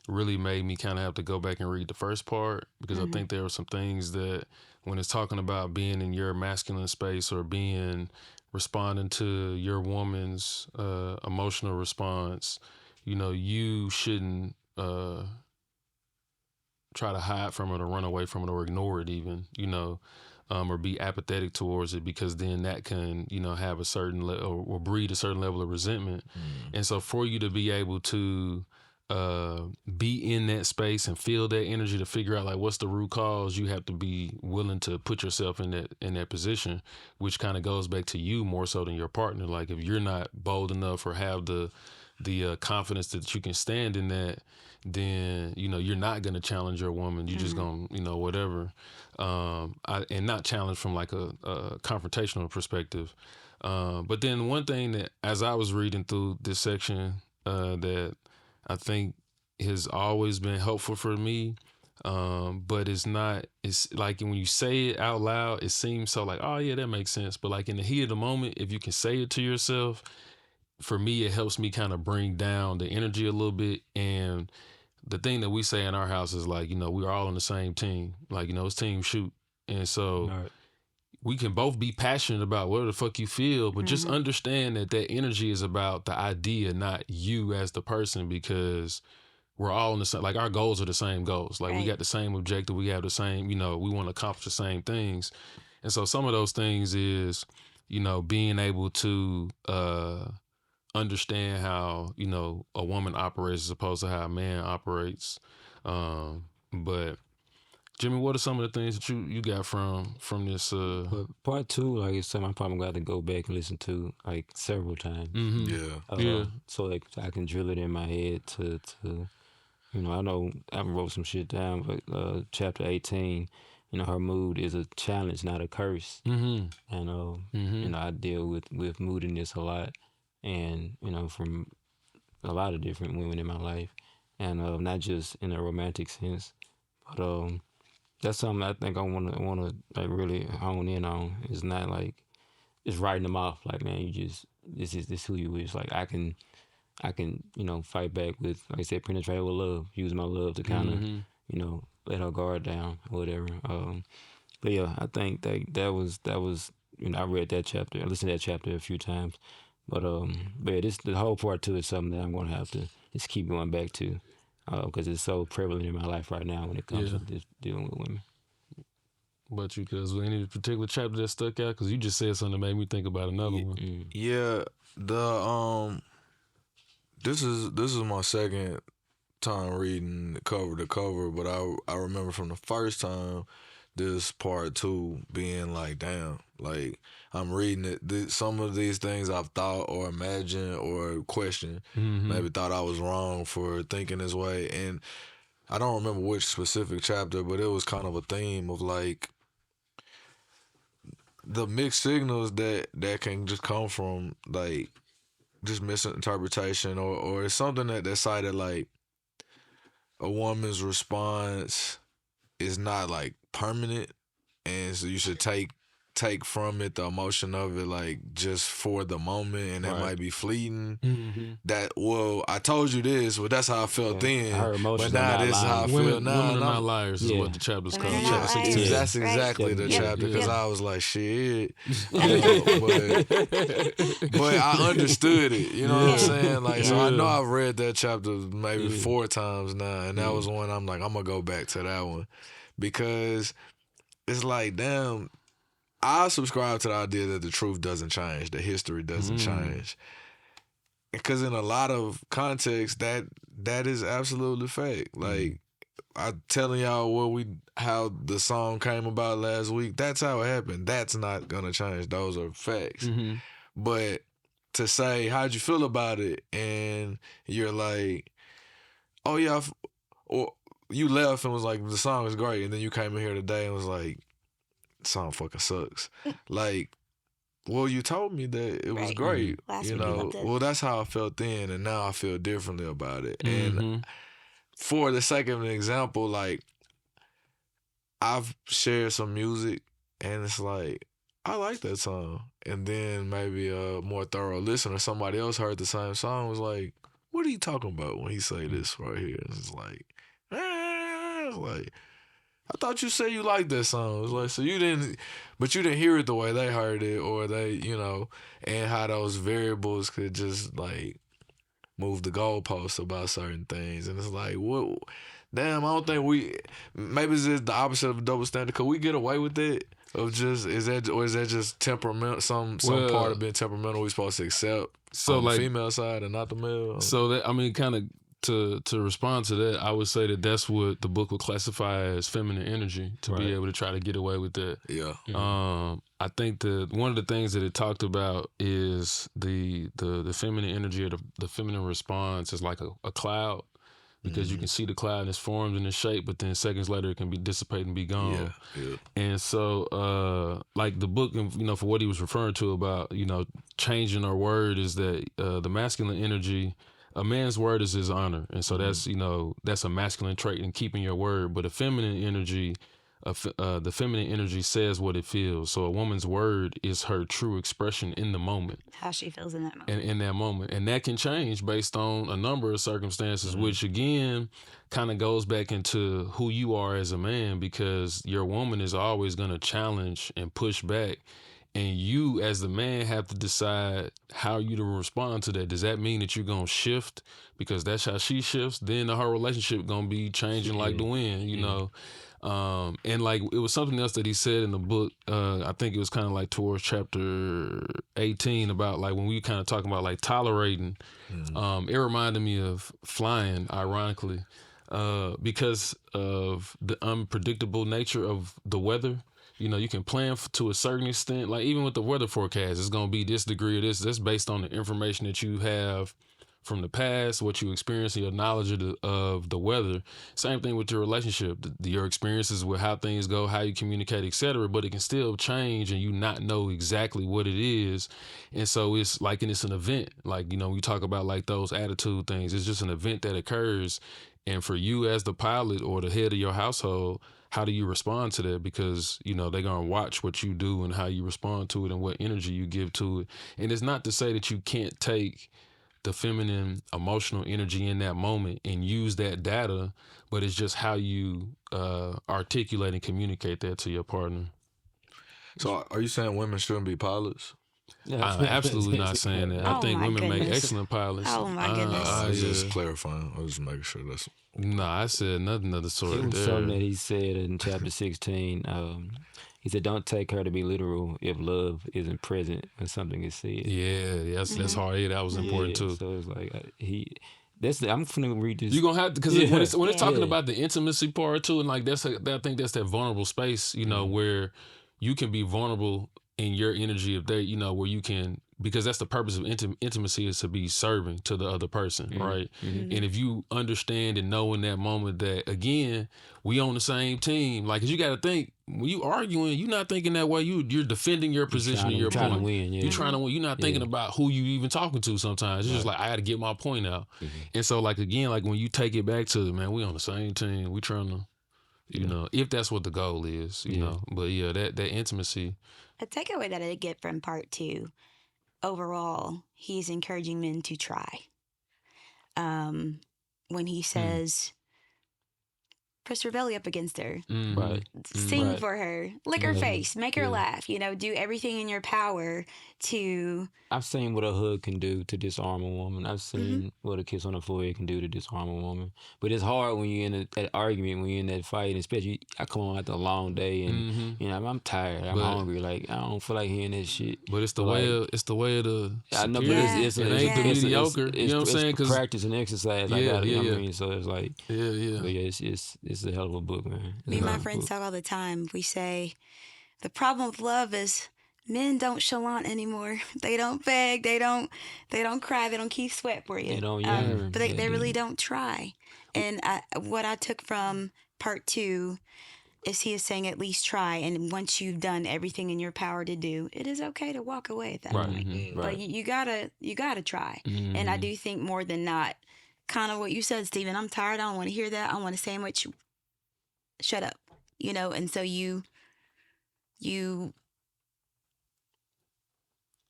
really made me kind of have to go back and read the first part, because I think there were some things that when it's talking about being in your masculine space or responding to your woman's emotional response, you know, you shouldn't try to hide from it or run away from it or ignore it even, you know, or be apathetic towards it, because then that can, you know, have a certain or breed a certain level of resentment. And so for you to be able to be in that space and feel that energy to figure out like what's the root cause, you have to be willing to put yourself in that position, which kind of goes back to you more so than your partner. Like if you're not bold enough or have the confidence that you can stand in that, then, you know, you're not going to challenge your woman. You're just going to, you know, whatever. And not challenge from like a confrontational perspective. But then one thing that, as I was reading through this section, that I think has always been helpful for me, but it's like when you say it out loud, it seems so like, oh yeah, that makes sense. But like in the heat of the moment, if you can say it to yourself, for me, it helps me kind of bring down the energy a little bit. And the thing that we say in our house is like, you know, we're all on the same team. Like, you know, it's team shoot. And so we can both be passionate about whatever the fuck you feel, but just understand that energy is about the idea, not you as the person, because we're all in the same, like our goals are the same goals. Like we got the same objective. We have the same, you know, we want to accomplish the same things. And so some of those things is, you know, being able to, understand how, you know, a woman operates as opposed to how a man operates. But Jimmy, what are some of the things that you got from this? But part two, like it's something I probably got to go back and listen to like several times. So like I can drill it in my head to you know, I know I wrote some shit down, but chapter 18, you know, her mood is a challenge, not a curse. And you know, I deal with moodiness a lot. And, you know, from a lot of different women in my life, and not just in a romantic sense, but that's something I think I want to like really hone in on. It's not like just writing them off. Like, man, you just this who you is. Like I can you know, fight back with, like I said, penetrate with love. Use my love to kind of you know, let her guard down or whatever. But yeah, I think that was you know, I read that chapter, I listened to that chapter a few times. But yeah, the whole part two is something that I'm gonna have to just keep going back to, because it's so prevalent in my life right now when it comes to just dealing with women. But you, cause any particular chapter that stuck out? Cause you just said something that made me think about another one. Yeah, this is my second time reading cover to cover, but I remember from the first time this part 2 being like, damn, like I'm reading it. Some of these things I've thought or imagined or questioned, maybe thought I was wrong for thinking this way, and I don't remember which specific chapter, but it was kind of a theme of like the mixed signals that can just come from like just misinterpretation or it's something that cited like a woman's response is not like permanent, and so you should take from it the emotion of it like just for the moment, and it Right. might be fleeting. That I told you this, but that's how I felt then. Her emotions but are now not this is how I lying. feel Women, now. women are and not I'm- liars is Yeah. what the chapter's Women called. are not Chapter liars. 16. That's exactly the Yeah. chapter because Yeah. I was like, shit. But I understood it. You know what I'm saying? Like, so I know I've read that chapter maybe 4 times now, and that was one I'm like, I'm gonna go back to that one because it's like, damn. I subscribe to the idea that the truth doesn't change, that history doesn't change. Because in a lot of contexts, that is absolutely fact. Like I'm telling y'all how the song came about last week. That's how it happened. That's not gonna change. Those are facts. But to say how'd you feel about it, and you're like, oh yeah, or you left and was like the song is great, and then you came in here today and was like, song fucking sucks. Like, well, you told me that it was Right. great. Last you week you know, loved it. well, that's how I felt then, and now I feel differently about it. And for the sake of an example, like, I've shared some music, and it's like, I like that song. And then maybe a more thorough listener, somebody else heard the same song, was like, what are you talking about when he say this right here? It's like, like, I thought you said you liked that song. It's like, so you didn't hear it the way they heard it, or they, and how those variables could just like move the goalposts about certain things. And it's like, what? Damn, I don't think maybe it's just the opposite of a double standard. Could we get away with that? Is that just temperament? Some part of being temperamental we supposed to accept on the female side and not the male? So that, I mean, kind of to respond to that, I would say that that's what the book would classify as feminine energy, to be able to try to get away with that. Yeah. I think that one of the things that it talked about is the feminine energy, or the feminine response is like a cloud, because you can see the cloud and it's formed in its shape, but then seconds later it can be dissipate and be gone. Yeah. And so, like the book, for what he was referring to about, changing our word, is that the masculine energy, a man's word is his honor. And so that's a masculine trait in keeping your word. But a feminine energy, the feminine energy says what it feels. So a woman's word is her true expression in the moment. How she feels in that moment. And in that moment. And that can change based on a number of circumstances, which again kind of goes back into who you are as a man, because your woman is always going to challenge and push back. And you as the man have to decide how you to respond to that. Does that mean that you're going to shift because that's how she shifts? Then the whole relationship going to be changing like the wind, you know? And like it was something else that he said in the book. I think it was kind of like towards chapter 18 about like when we kind of talking about like tolerating. It reminded me of flying, ironically, because of the unpredictable nature of the weather. You can plan to a certain extent, like even with the weather forecast, it's going to be this degree of this. That's based on the information that you have from the past, what you experience, and your knowledge of the weather. Same thing with your relationship, your experiences with how things go, how you communicate, etc. But it can still change and you not know exactly what it is. And so it's like, and it's an event. Like, we talk about like those attitude things. It's just an event that occurs. And for you as the pilot or the head of your household, how do you respond to that? Because, they're going to watch what you do and how you respond to it and what energy you give to it. And it's not to say that you can't take the feminine emotional energy in that moment and use that data, but it's just how you articulate and communicate that to your partner. So are you saying women shouldn't be pilots? I'm absolutely not saying that. I think women make excellent pilots. Oh my goodness. I was just clarifying. I was just making sure that's... No, I said nothing of the sort. It was something that he said in chapter 16. He said, "Don't take her to be literal if love isn't present when something is said." Yeah, that's hard. Yeah, that was important too. So it's like I'm finna read this. You're gonna have to, because when it's talking Yeah. about the intimacy part too, and like I think that's that vulnerable space, where you can be vulnerable in your energy of that, where you can, because that's the purpose of intimacy, is to be serving to the other person, right? And if you understand and know in that moment that, again, we on the same team, like, 'cause you got to think, when you arguing, you're not thinking that way. You're defending your position and your trying point. to win. Yeah. You're trying to win. You're not thinking about who you even talking to sometimes. It's just like, I got to get my point out. And so, like, again, like when you take it back to, man, we on the same team. We trying to, if that's what the goal is, you know. But yeah, that intimacy. A takeaway that I get from part 2, overall, he's encouraging men to try. When he says, press your belly up against her, Right. sing Right. for her, lick her face, make her laugh, do everything in your power to... I've seen what a hug can do to disarm a woman. I've seen what a kiss on the forehead can do to disarm a woman. But it's hard when you're in that argument, when you're in that fight, especially I come on after a long day and I'm tired, I'm hungry, like I don't feel like hearing that shit. But it's the way of the I know, but superior. it's it ain't the mediocre. You know what I'm saying? It's practice and exercise. I got it. Yeah. I mean, so it's like But yeah, it's a hell of a book, man. Me and my friends talk all the time. We say, the problem with love is men don't chalant anymore. They don't beg. They don't cry. They don't keep sweat for you. They don't yearn. But they really don't try. And what I took from part 2 is he is saying at least try. And once you've done everything in your power to do, it is okay to walk away at that point. But you gotta try. And I do think more than not, kind of what you said, Stephen, I'm tired. I don't want to hear that. I want to sandwich. Shut up. And so you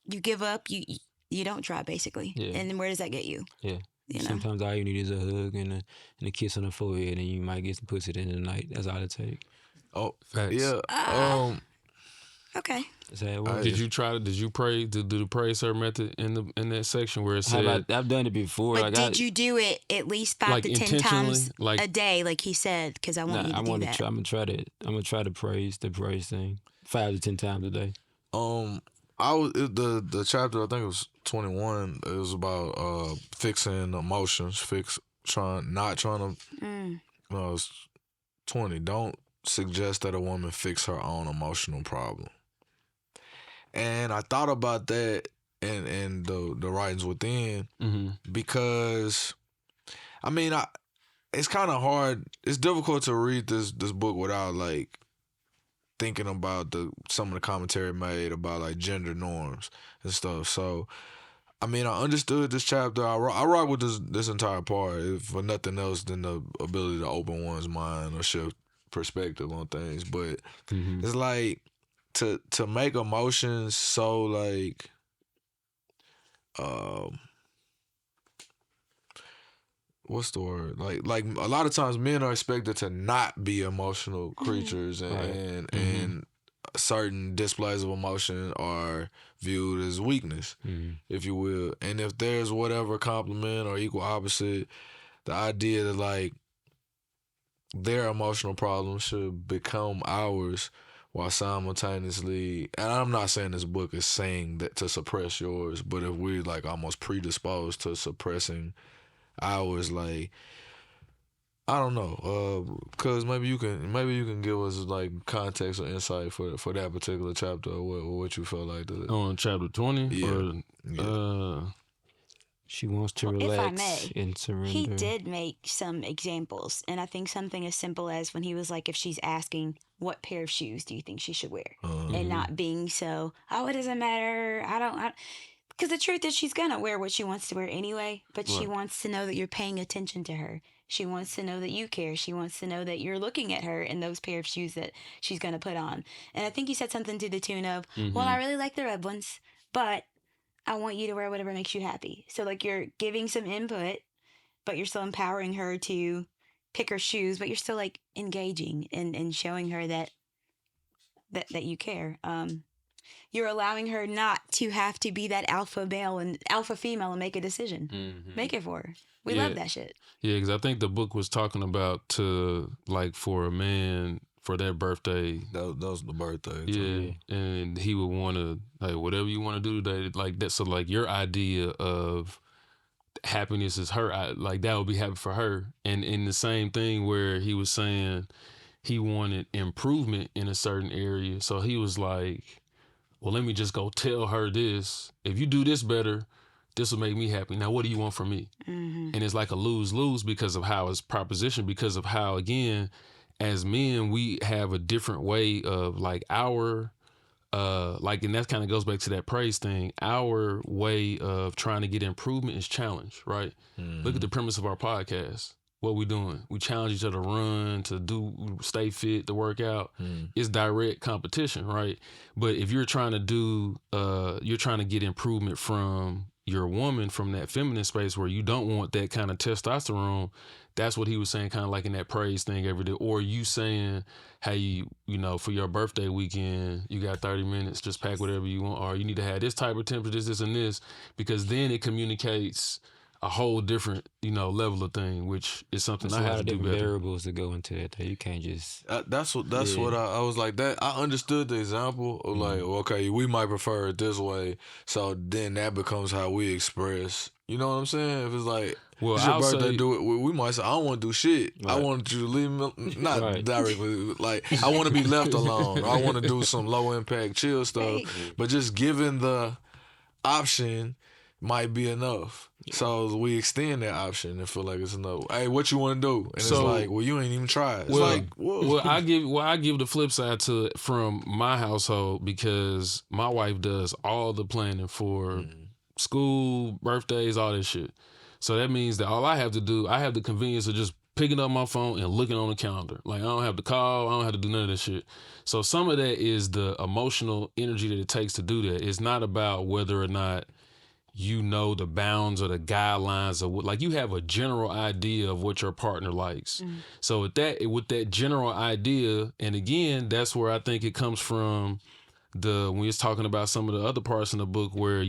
give up, you don't try, basically. And then where does that get you? Sometimes all you need is a hug and a kiss on the forehead, and you might get some pussy at the end of the night. That's all it takes. Oh, facts. Yeah. Okay. That's how it works. Did you pray to do the praise her method in that section where it said? I've done it before. But did you do it at least 5 to 10 times a day, like he said? Because I want you to do that. I'm gonna try to praise the praise thing 5 to 10 times a day. The chapter, I think it was 21. It was about fixing emotions, not trying to. No, it's 20. Don't suggest that a woman fix her own emotional problem. And I thought about that and the writings within because, I mean, it's kind of hard. It's difficult to read this book without like thinking about some of the commentary made about like gender norms and stuff. So, I mean, I understood this chapter. I rock with this entire part, if for nothing else than the ability to open one's mind or shift perspective on things. But it's like to make emotions so like what's the word? Like a lot of times men are expected to not be emotional creatures and certain displays of emotion are viewed as weakness, if you will. And if there's whatever compliment or equal opposite, the idea that like their emotional problems should become ours while simultaneously, and I'm not saying this book is saying that to suppress yours, but if we're like almost predisposed to suppressing ours, like I don't know, cause maybe you can give us like context or insight for that particular chapter or what you felt like on chapter 20. She wants to relax and surrender. He did make some examples, and I think something as simple as when he was like, if she's asking, what pair of shoes do you think she should wear? And not being so, it doesn't matter, because the truth is she's going to wear what she wants to wear anyway, but she wants to know that you're paying attention to her. She wants to know that you care. She wants to know that you're looking at her in those pair of shoes that she's going to put on. And I think he said something to the tune of, well, I really like the red ones, but I want you to wear whatever makes you happy. So like you're giving some input, but you're still empowering her to pick her shoes, but you're still like engaging and showing her that you care. You're allowing her not to have to be that alpha male and alpha female and make a decision. Make it for her. We love that shit. Yeah, because I think the book was talking about to like for a man for their birthday. That was the birthday. Yeah, and he would want to like whatever you want to do today, like that. So like your idea of happiness is her. Like that would be happy for her. And in the same thing where he was saying he wanted improvement in a certain area. So he was like, well, let me just go tell her this. If you do this better, this will make me happy. Now, what do you want from me? Mm-hmm. And it's like a lose-lose because of how it's propositioned, because of how, again, as men, we have a different way of like our, like, and that kind of goes back to that praise thing. Our way of trying to get improvement is challenge, right? Look at the premise of our podcast. What we doing? We challenge each other to run, to stay fit, to work out. It's direct competition, right? But if you're trying to do, you're trying to get improvement from your woman, from that feminine space where you don't want that kind of testosterone, that's what he was saying, kind of like in that praise thing every day. Or you saying, hey, you know, for your birthday weekend, you got 30 minutes, just pack whatever you want, or you need to have this type of temperature, this, and this, because then it communicates a whole different, you know, level of thing, which is something I have to do better. Variables to go into it. You can't just. That's what I was like that. I understood the example of like, okay, we might prefer it this way, so then that becomes how we express. You know what I'm saying? If it's like, well, it's your I'll birthday, say, do it. We might say, I don't want to do shit. Right. I want you to leave me, not Right. directly, like I want to be left alone. Or I want to do some low impact, chill stuff. Right. But just giving the option might be enough. So we extend that option and feel like it's enough. Hey, what you want to do? And So- it's like, well, you ain't even tried. It's well, like, whoa. well, I give the flip side to from my household, because my wife does all the planning for school, birthdays, all this shit. So that means that all I have to do, I have the convenience of just picking up my phone and looking on the calendar. Like I don't have to call, I don't have to do none of this shit. So some of that is the emotional energy that it takes to do that. It's not about whether or not you know the bounds or the guidelines of what, like you have a general idea of what your partner likes. So with that general idea, and again, that's where I think it comes from. When you're talking about some of the other parts in the book where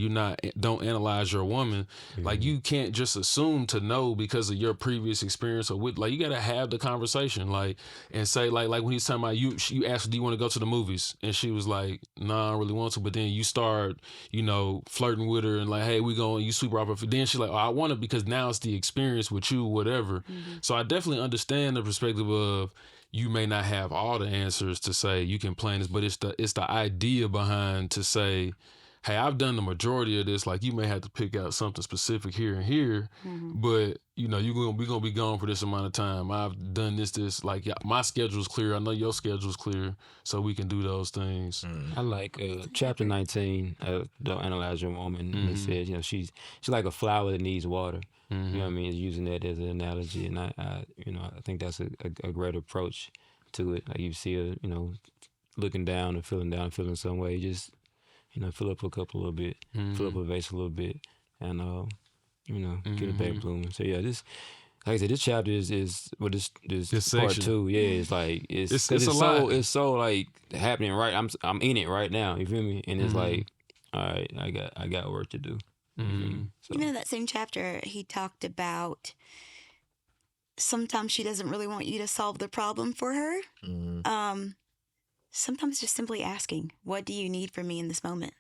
don't analyze your woman, like you can't just assume to know because of your previous experience or with, like you gotta have the conversation, like, and say like when he's talking about you asked, do you want to go to the movies, and she was like, nah, I don't really want to, but then you start, you know, flirting with her and like, hey, we going, you sweep her off, then she's like, oh, I want it because now it's the experience with you, whatever. So I definitely understand the perspective of, you may not have all the answers to say you can plan this, but it's the idea behind to say, hey, I've done the majority of this. Like you may have to pick out something specific here and here, but you know we're gonna be gone for this amount of time. I've done this. Like my schedule's clear. I know your schedule's clear, so we can do those things. I like chapter 19. Don't analyze your woman. And it says, you know, she's like a flower that needs water. You know what I mean? Using that as an analogy, and I think that's a great approach to it. Like you see her, you know, looking down and feeling some way. Just, you know, fill up a cup a little bit, fill up a vase a little bit, and you know, get it back blooming. So yeah, this, like I said, this chapter is this part section. 2. Yeah, it's like it's a lot. It's so like happening right. I'm in it right now. You feel me? And it's like, all right, I got work to do. So. You know, that same chapter, he talked about sometimes she doesn't really want you to solve the problem for her. Sometimes just simply asking, what do you need from me in this moment?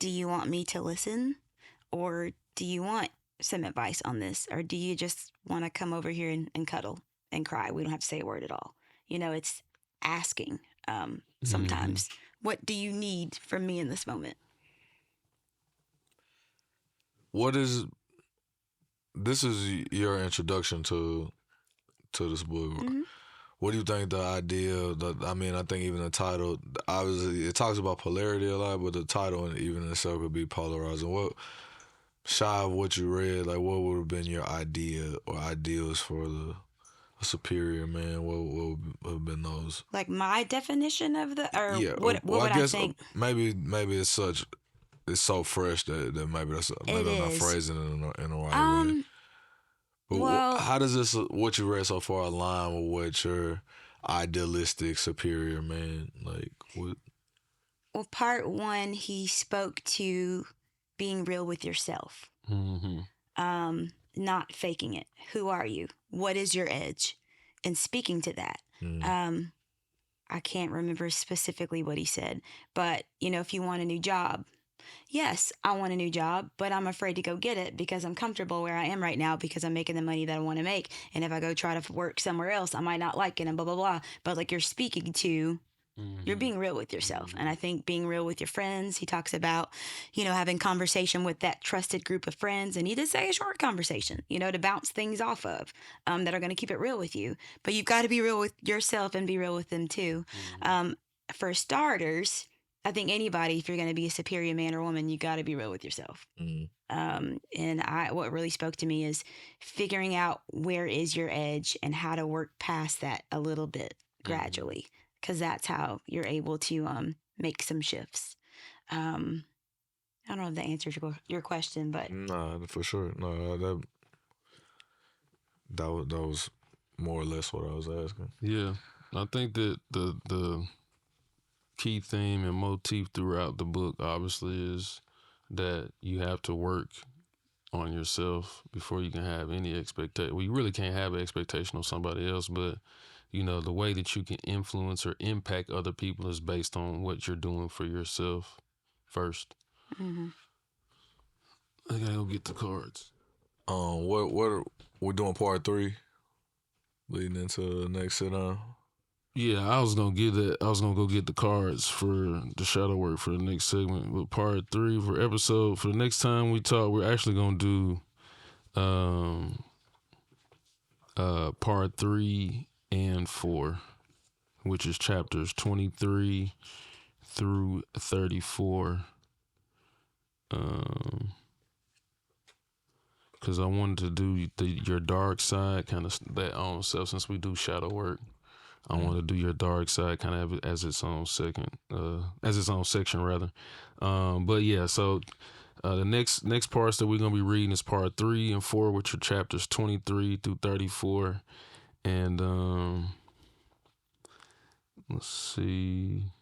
Do you want me to listen? Or do you want some advice on this? Or do you just want to come over here and cuddle and cry? We don't have to say a word at all. You know, it's asking sometimes. What do you need from me in this moment? This is your introduction to this book. What do you think the idea I think even the title, obviously it talks about polarity a lot, but the title and even in itself could be polarizing. What, shy of what you read, like what would have been your idea or ideals for a superior man? What would have been those? Like my definition of what well, would I guess I think? Maybe it's so fresh that maybe I'm not phrasing it in the right way. But how does this, what you read so far, align with what your idealistic superior man, like what? Well, part 1, he spoke to being real with yourself, not faking it. Who are you? What is your edge? And speaking to that. I can't remember specifically what he said, but you know, if you want a new job, Yes, I want a new job, but I'm afraid to go get it because I'm comfortable where I am right now because I'm making the money that I want to make. And if I go try to work somewhere else, I might not like it and blah, blah, blah. But like you're speaking to, you're being real with yourself. And I think being real with your friends, he talks about, having conversation with that trusted group of friends. And he did say a short conversation, to bounce things off of that are going to keep it real with you. But you've got to be real with yourself and be real with them too. For starters, I think anybody, if you're going to be a superior man or woman, you got to be real with yourself. And what really spoke to me is figuring out where is your edge and how to work past that a little bit gradually, because that's how you're able to make some shifts. I don't know if that answers your question, but Nah, for sure. No, that was more or less what I was asking. Yeah, I think that the key theme and motif throughout the book obviously is that you have to work on yourself before you can have any expectation. Well, you really can't have an expectation of somebody else, but the way that you can influence or impact other people is based on what you're doing for yourself first. I gotta go get the cards. What are we doing? Part 3, leading into the next sit down. Yeah, I was gonna get that. I was gonna go get the cards for the shadow work for the next segment. But part 3 for the next time we talk, we're actually gonna do part 3 and 4, which is chapters 23 through 34. Because I wanted to do your dark side, kind of that own self, since we do shadow work. I want to do your dark side kind of as its own section rather. But yeah, so the next parts that we're gonna be reading is part 3 and 4, which are chapters 23 through 34, and let's see.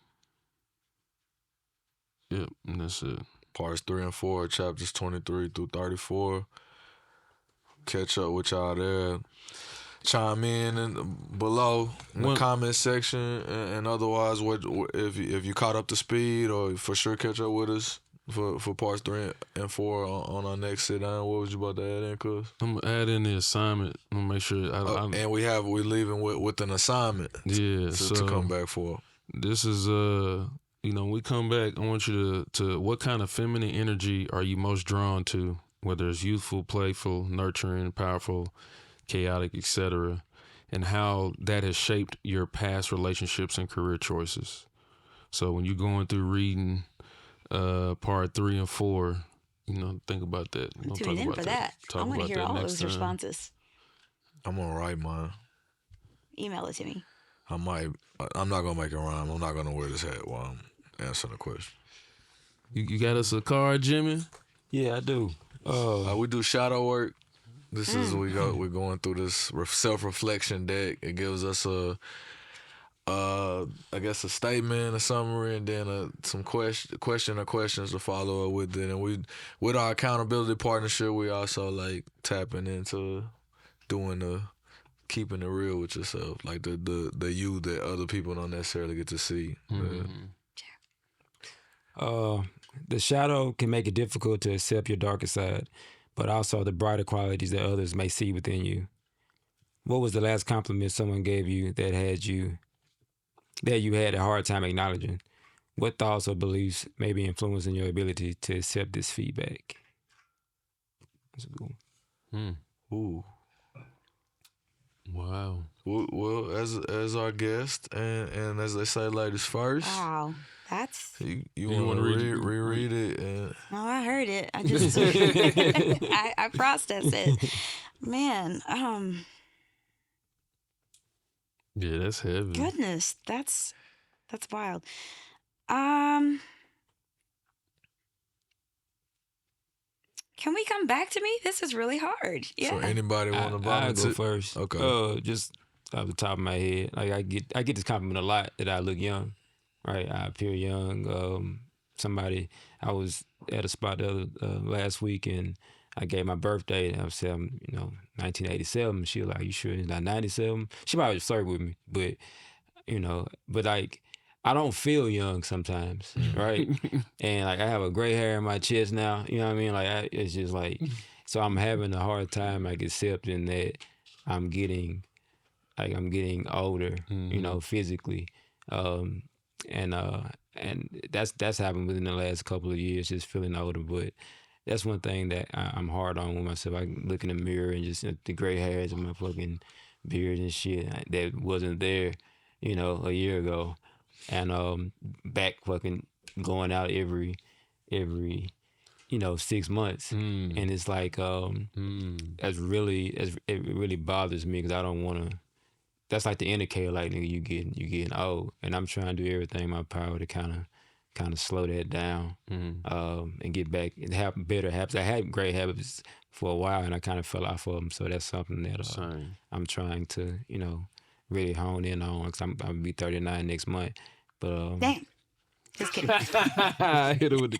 Yep, and that's it. Parts 3 and 4, chapters 23 through 34. Catch up with y'all there. Chime in below in the comment section, and otherwise, what if you caught up to speed, or for sure catch up with us for parts 3 and 4 on our next sit down. What was you about to add in, cuz? I'm gonna add in the assignment. I'm gonna make sure. And we're leaving with an assignment. Yeah, to come back for. This is when we come back, I want you to what kind of feminine energy are you most drawn to? Whether it's youthful, playful, nurturing, powerful, chaotic, etc., and how that has shaped your past relationships and career choices. So when you're going through reading part 3 and 4, think about that. Tune in for that. I want to hear all those responses. I'm gonna write mine. Email it to me. I'm not gonna make it rhyme. I'm not gonna wear this hat while I'm answering the question. You got us a card, Jimmy? Yeah, I do. We do shadow work. This is we're going through this self-reflection deck. It gives us I guess a statement, a summary, and then some question or questions to follow up with it. And with our accountability partnership, we also like tapping into doing keeping it real with yourself, like the you that other people don't necessarily get to see. The shadow can make it difficult to accept your darker side, but also the brighter qualities that others may see within you. What was the last compliment someone gave you that you had a hard time acknowledging? What thoughts or beliefs may be influencing your ability to accept this feedback? That's a good one. Ooh. Wow. Well, as our guest, and as they say, ladies first. Wow. That's... You want to reread it? No, I heard it. I just... I processed it. Man, yeah, that's heavy. Goodness, that's wild. Can we come back to me? This is really hard. Yeah. So anybody want to volunteer? I'll go first. Okay. Just off the top of my head, like I get this compliment a lot that I look young, right? I appear young. Somebody, I was at a spot last week and I gave my birthday. And I said, 1987. She was like, "You sure it's not 97?" She probably flirt with me, but like I don't feel young sometimes, right? And like I have a gray hair in my chest now. You know what I mean? Like it's just like, so I'm having a hard time like accepting that I'm getting older, you know, physically, um, and that's happened within the last couple of years, just feeling older. But that's one thing that I'm hard on with myself. I look in the mirror and just the gray hairs and my fucking beard and shit that wasn't there, you know, a year ago, and back fucking going out every 6 months, and it's like it really bothers me because I don't want to. That's like the indicator, like nigga, you getting old, and I'm trying to do everything in my power to kind of slow that down, and get back and have better habits. I had great habits for a while, and I kind of fell off of them. So that's something that I'm trying to, you know, really hone in on because I'm gonna be 39 next month. But Damn. Just kidding. I hit her with the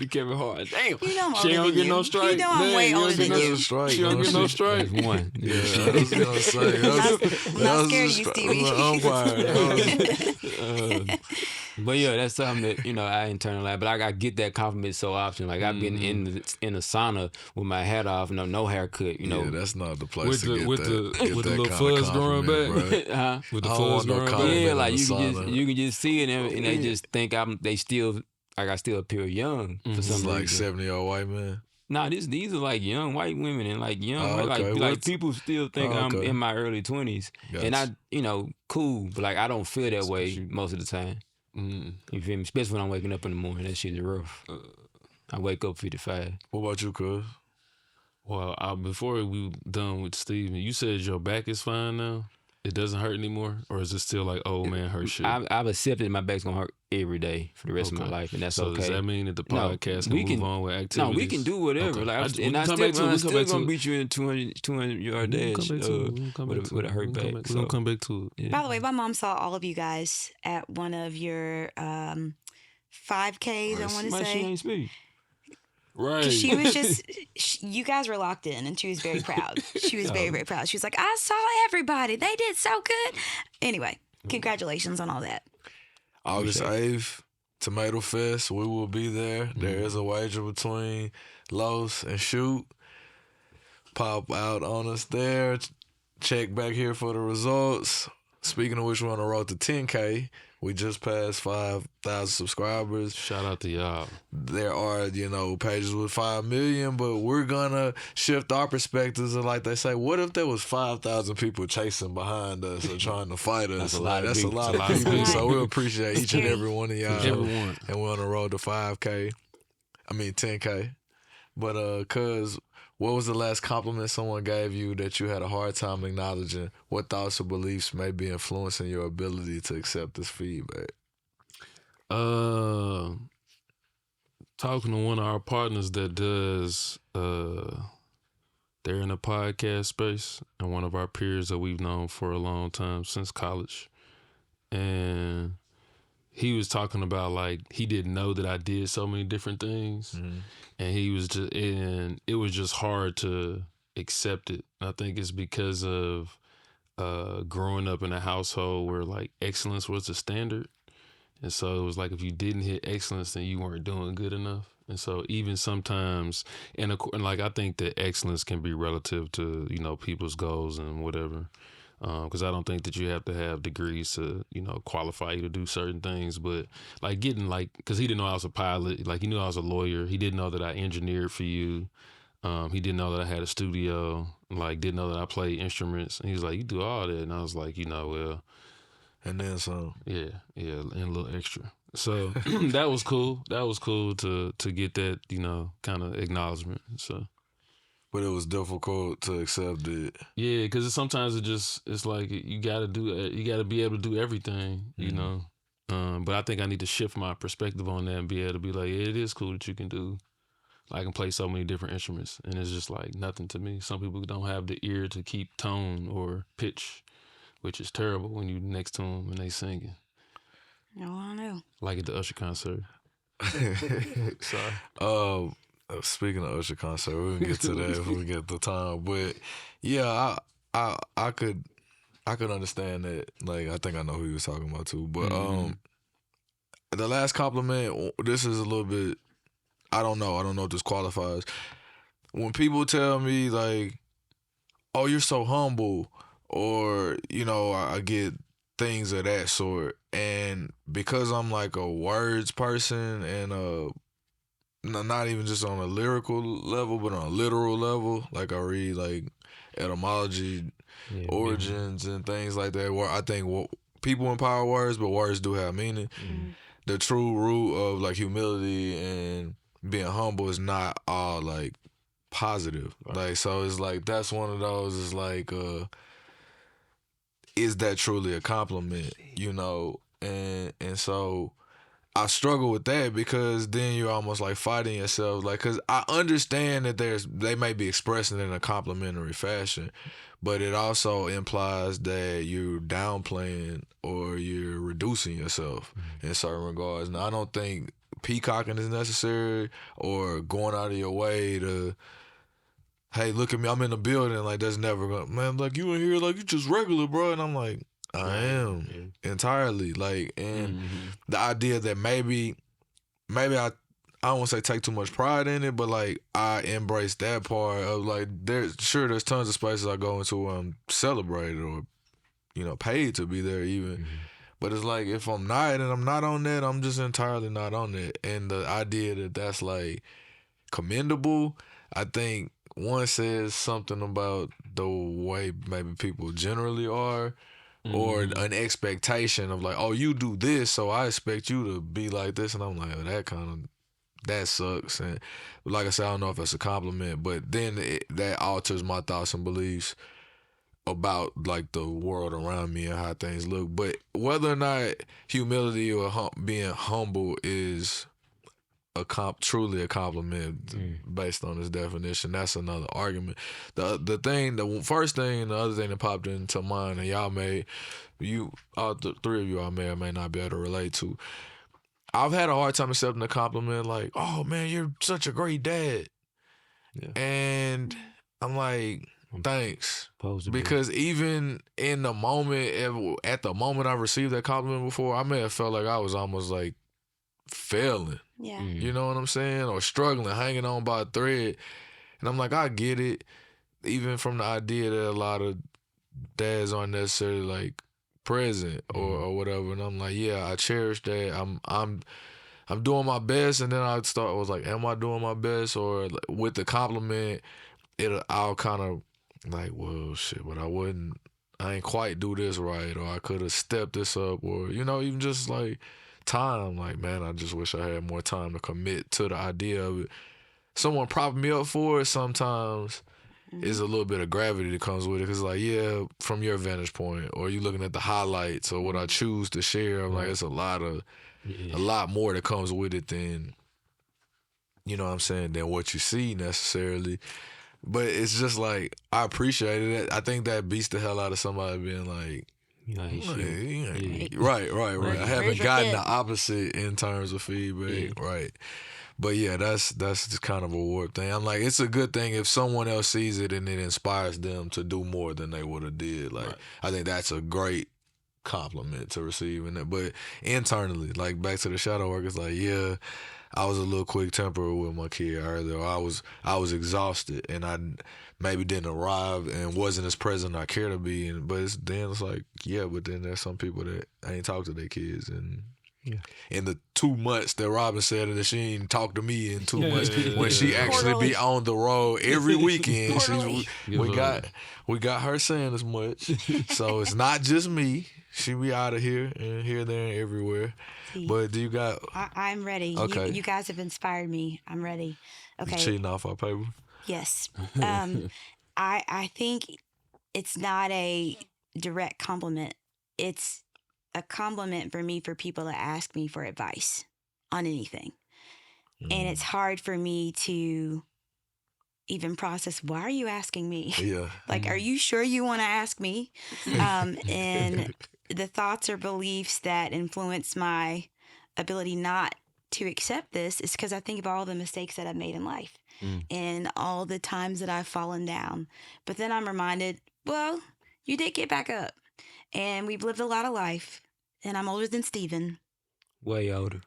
Kevin Hart. Damn. You know I'm She older don't than get you. no strike. You know I'm way older than you. She don't get no strike. that's one. Yeah, I was gonna say. I'm not scared of you, Stevie. But yeah, that's something that, you know, I internalize. But I get that compliment so often. Like I've been in the sauna with my hat off, no haircut. You know, Yeah, that's not the place to get with that. the little fuzz growing back. huh? With the I don't fuzz want no growing back. compliment. Yeah, like in the you sauna. can just see it, and they just think I still appear young for It's some like reason. 70-year-old white man. Nah, these are like young white women and like young Oh, white, okay. like people still think I'm okay. in my early 20s, and Gotcha. you know, cool, but like I don't feel that way most of the time. You feel me? Especially when I'm waking up in the morning, that shit is rough. I wake up 55. What about you, cuz? Well, before we done with Steven, you said your back is fine now? It doesn't hurt anymore? Or is it still like old man hurt shit? I've accepted my back's gonna hurt every day for the rest of my life, and that's so okay. does that mean that the No, podcast we can can- move on with activities? No, we can do whatever. Okay. Like, we and can I come still, back to it. I'm We still come back gonna to it. beat you in 200 yard dash with a hurt back. We're gonna come back to it. By the way, my mom saw all of you guys at one of your 5Ks, I want to Why she say. ain't speak? Right. 'Cause she was just, you guys were locked in, and she was very proud. She was very, very proud. She was like, I saw everybody. They did so good. Anyway, congratulations on all that. August 8th, Tomato Fest. We will be there. There is a wager between Los and Shoot. Pop out on us there. Check back here for the results. Speaking of which, we're on the road to 10K. We just passed 5,000 subscribers. Shout out to y'all. There are, pages with 5 million, but we're gonna shift our perspectives and, like they say, what if there was 5,000 people chasing behind us or trying to fight us? That's a Like, lot of that's a people. lot of people. So we appreciate each and every one of y'all. Everyone. And we're on the road to 10K. But cuz, what was the last compliment someone gave you that you had a hard time acknowledging? What thoughts or beliefs may be influencing your ability to accept this feedback? Talking to one of our partners that does, they're in the podcast space, and one of our peers that we've known for a long time, since college. And he was talking about, like, he didn't know that I did so many different things. Mm-hmm. And it was just hard to accept it. I think it's because of growing up in a household where, like, excellence was the standard. And so it was like, if you didn't hit excellence, then you weren't doing good enough. And so even sometimes, and like, I think that excellence can be relative to, people's goals and whatever. Because I don't think that you have to have degrees to, qualify you to do certain things. But like because he didn't know I was a pilot. Like, he knew I was a lawyer. He didn't know that I engineered for you. He didn't know that I had a studio. Like, didn't know that I played instruments. And he was like, you do all that. And I was like, well. And then some. Yeah, and a little extra. So that was cool. That was cool to get that, kind of acknowledgement. So. But it was difficult to accept it. Yeah, because sometimes it's like you gotta be able to do everything, But I think I need to shift my perspective on that and be able to be like, yeah, it is cool that you can do. I can play so many different instruments, and it's just like nothing to me. Some people don't have the ear to keep tone or pitch, which is terrible when you next to them and they singing. No, I know. Like at the Usher concert. Sorry. Speaking of Usher concert, we can get to that if we get the time. But yeah, I could I could understand that. Like, I think I know who he was talking about too. But the last compliment, this is a little bit, I don't know if this qualifies. When people tell me like, oh, you're so humble, or, you know, I get things of that sort. And because I'm like a words person and not even just on a lyrical level, but on a literal level, like I read like etymology, origins, and things like that, where I think people empower words, but words do have meaning. The true root of like humility and being humble is not all like positive. Like, so it's like, that's one of those, is like, is that truly a compliment, you know? And so I struggle with that, because then you're almost like fighting yourself. Like, cause I understand that they may be expressing it in a complimentary fashion, but it also implies that you're downplaying or you're reducing yourself in certain regards. Now, I don't think peacocking is necessary, or going out of your way to, hey, look at me, I'm in the building. Like, that's never gonna, man, like, you in here like you just regular, bro. And I'm like, I am entirely. Like, and the idea that maybe I don't want to say take too much pride in it, but like, I embrace that part of like, there's tons of spaces I go into where I'm celebrated or, you know, paid to be there even. But it's like, if I'm not, and I'm not on that, I'm just entirely not on that. And the idea that that's like commendable, I think one says something about the way maybe people generally are, or an expectation of like, oh, you do this, so I expect you to be like this. And I'm like, oh, that sucks. And like I said, I don't know if that's a compliment, but then that alters my thoughts and beliefs about like the world around me and how things look. But whether or not humility or being humble is truly a compliment based on this definition, that's another argument. The first thing and the other thing that popped into mind, and all the three of you, I may or may not be able to relate to. I've had a hard time accepting a compliment like, oh man, you're such a great dad. And I'm like, thanks. Because even in the moment, at the moment I received that compliment before, I may have felt like I was almost like failing. Yeah. You know what I'm saying? Or struggling, hanging on by a thread. And I'm like, I get it. Even from the idea that a lot of dads aren't necessarily like present or whatever. And I'm like, yeah, I cherish that. I'm doing my best. And then I was like, am I doing my best? Or like, with the compliment, I'll kind of like, well, shit, but I ain't quite do this right, or I could have stepped this up, or, you know, even just like time, like, man, I just wish I had more time to commit to the idea of it. Someone propping me up for it sometimes is a little bit of gravity that comes with it, because like, yeah, from your vantage point, or you looking at the highlights or what I choose to share, I'm like, it's a lot more that comes with it than, you know what I'm saying, than what you see necessarily. But it's just like, I appreciated it. I think that beats the hell out of somebody being like, right. I haven't gotten the opposite in terms of feedback, right? But yeah, that's just kind of a warped thing. I'm like, it's a good thing if someone else sees it and it inspires them to do more than they would have did. Like, I think that's a great compliment to receive. But internally, like, back to the shadow work, it's like, yeah, I was a little quick tempered with my kid earlier. I was exhausted, and I maybe didn't arrive and wasn't as present I care to be. But it's like, yeah, but then there's some people that ain't talk to their kids, and in the 2 months that Robin said that she ain't talked to me in 2 months, when she actually be on the road every weekend. We got her saying as much, so it's not just me. She be out of here and here, there, and everywhere. But do you got? I'm ready. Okay. You guys have inspired me. I'm ready. Okay. You cheating off our paper? Yes. I think it's not a direct compliment. It's a compliment for me for people to ask me for advice on anything. And it's hard for me to even process, why are you asking me? Yeah. Like, are you sure you want to ask me? And the thoughts or beliefs that influence my ability not to accept this is because I think of all the mistakes that I've made in life and all the times that I've fallen down. But then I'm reminded, well, you did get back up. and we've lived a lot of life. And I'm older than Steven. Way older.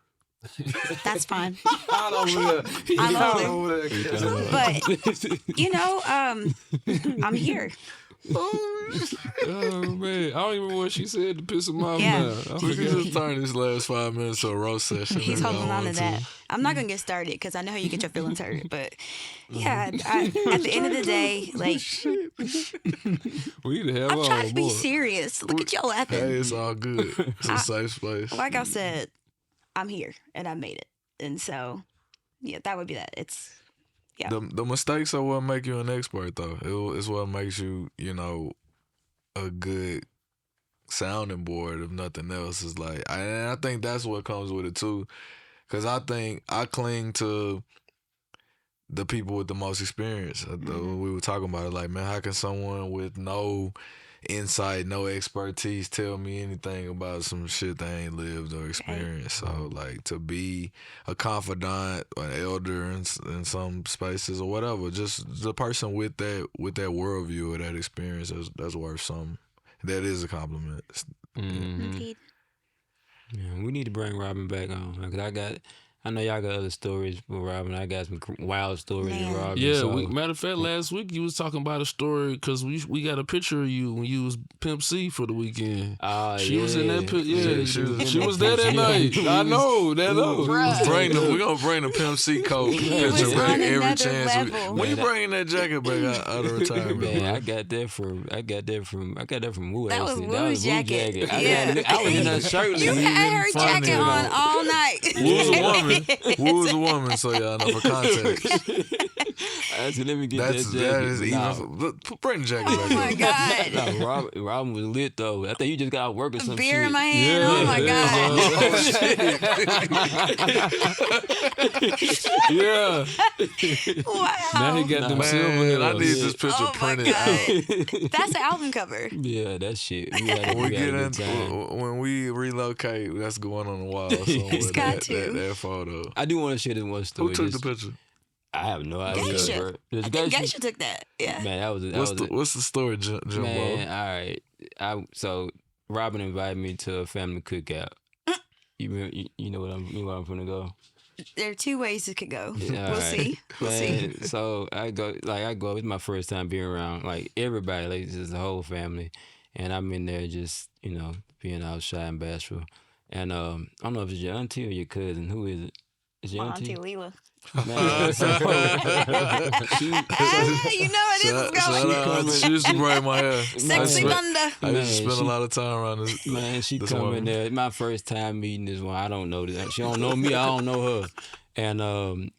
That's fine. Out over there. I'm Out older. over there. But, you know, I'm here. Oh man, I don't even know what she said to piss him off Yeah. now. I We can forgot. just turn this last 5 minutes to a roast session. He's if y'all holding on to want that. I'm not going to get started because I know how you get your feelings hurt. But, yeah, at the end of the day, like, We need to have I'm her trying on to be board. serious. Look at y'all laughing. Hey, it's all good. It's a safe space. Like I said, I'm here and I made it. And so, yeah, that would be that. It's, yeah. The mistakes are what make you an expert, though. It's what makes you, a good sounding board, if nothing else. Is like, and I think that's what comes with it too, because I think I cling to the people with the most experience. We were talking about it, like, man, how can someone with no insight, no expertise tell me anything about some shit they ain't lived or experienced? So, like, to be a confidant, an elder in some spaces or whatever, just the person with that worldview or that experience, that's worth something. That is a compliment. Indeed. Yeah, we need to bring Robin back on because I know y'all got other stories with Robin. I got some wild stories Man. with Robin. Yeah, so, matter of fact, last week you was talking about a story because we got a picture of you when you was Pimp C for the weekend. She was in that picture. Yeah, she was there that night. I know that. We're gonna bring the Pimp C coat was picture back on every another chance. level. When you bringing that jacket back out of retirement? Man, bro? I got that from Woo. That was actually. Woo's jacket. I Yeah. I was in a shirtless. You had her funny, jacket on though. all night. Woo's a woman. Woo's a woman, so y'all know for context. I said, let me get That that is jacket. even. Bring the jacket Oh back my up. God. No, Robin was lit though. I think you just got out work or some Beer shit. in my hand. Oh my God. Yeah. Wow. Now he got them silver Man, I nails. need this picture Oh my printed out. God. That's the album cover. Yeah, that shit. When we get a in, good time. when we relocate, that's going on the wall somewhere. got to. that photo. I do want to share this one story. Who took the Just- picture? I have no idea, Geisha. bro. I think Geisha took that. Yeah. Man, that was What's the story, Jimbo? man. All right, so Robin invited me to a family cookout. You know what I'm finna go. There are two ways it could go. Yeah, We'll all right. see. We'll see. Man, so I go. It's my first time being around like everybody, like just the whole family, and I'm in there just being all shy and bashful. And I don't know if it's your auntie or your cousin. Who is it? Is your My auntie? Auntie Lela. Man, so You know it is going. She used to braid my hair. Sexy I Wonder. used to Man, spend a she- lot of time around this. Man, she this come in woman. there. It's my first time meeting this one. I don't know this. She don't know me. I don't know her. And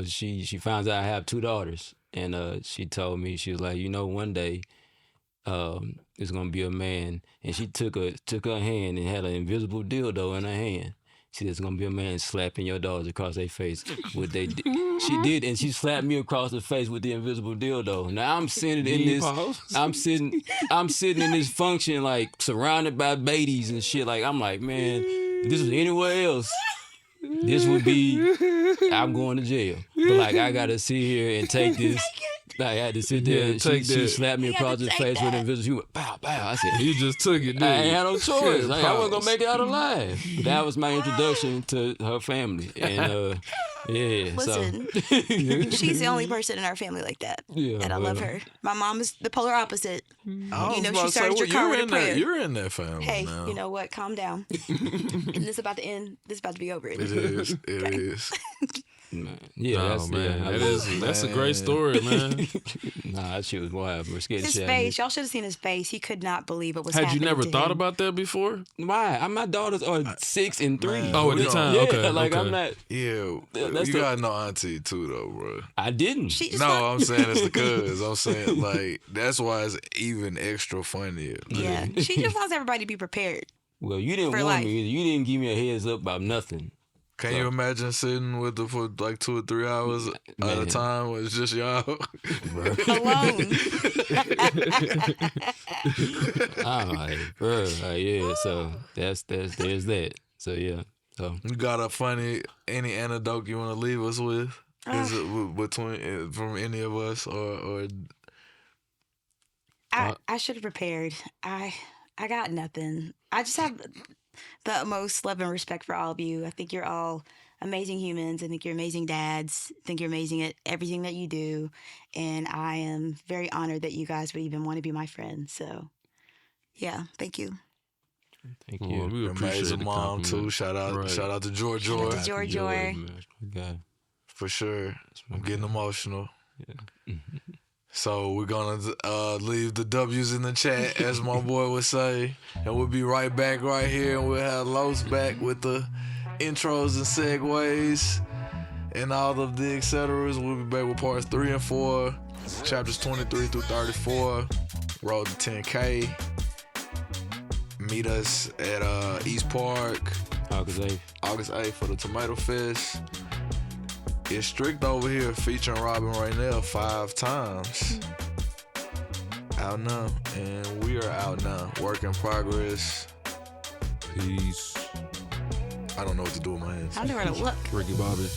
she finds out I have two daughters. And she told me, she was like, one day, there's gonna be a man. And she took her hand and had an invisible dildo in her hand. She said, there's gonna be a man slapping your daughters across their face. She did, and she slapped me across the face with the invisible dildo. Now I'm sitting in this. I'm sitting in this function like surrounded by babies and shit. Like I'm like, man, if this was anywhere else, this would be. I'm going to jail. But like I gotta sit here and take this. I had to sit there Yeah, and take she that. slapped me You across gotta the take face with that. invisible. She went pow pow. I said, He just took it, I ain't dude. had no choice. Like, I wasn't Pause. gonna make it out alive. But that was my introduction to her family. And yeah. Listen, So she's the only person in our family like that. Yeah, And I love well. her. My mom is the polar opposite. I You know, was about she to say, started your car you're with a in prayer. You're in that family Hey, now. you know what? Calm down. And this is about to end. This is about to be over. It is. It is. man, yeah, Oh that's man, yeah, that's a Man. great story, man. Nah, that shit was wild. We're scared His to face, y'all should have seen his face. He could not believe what was Had you happening never to thought him. about that before? Why? My daughters are 6 and 3. Man, Oh, at the time. Yeah, Okay, like okay. I'm not. Yeah, That's you the- gotta know Auntie too, though, bro. I didn't. She just No, thought, I'm saying it's the cuz. I'm saying like that's why it's even extra funnier. yeah. She just wants everybody to be prepared. Well, you didn't For warn life. me either. You didn't give me a heads up about nothing. Can you imagine sitting with her for like 2 or 3 hours at a Man. time when it's just y'all? Alone. I'm like, bro, yeah. So there's that. So yeah. So You got a funny any anecdote you want to leave us with? Is it between from any of us or I should have prepared. I got nothing. I just have the utmost love and respect for all of you. I think you're all amazing humans. I think you're amazing dads. I think you're amazing at everything that you do. And I am very honored that you guys would even want to be my friends. So, yeah, thank you. Thank Well, you. we appreciate Amazing the mom compliment. too. Shout out Right. to Joy Shout out Joy to Joy Joy. Man, that's my guy. for sure. I'm getting emotional. Yeah. So we're gonna leave the W's in the chat, as my boy would say, and we'll be right back right here, and we'll have Los back with the intros and segues and all of the etceteras. We'll be back with parts 3 and 4, chapters 23 through 34. Road to 10K. Meet us at East Park, August 8th for the Tomato Fest. It's Strict over here featuring Robin Raynelle 5 times. Out now. And we are out now. Work in progress. Peace. I don't know what to do with my hands. I don't know where to look. Ricky Bobby.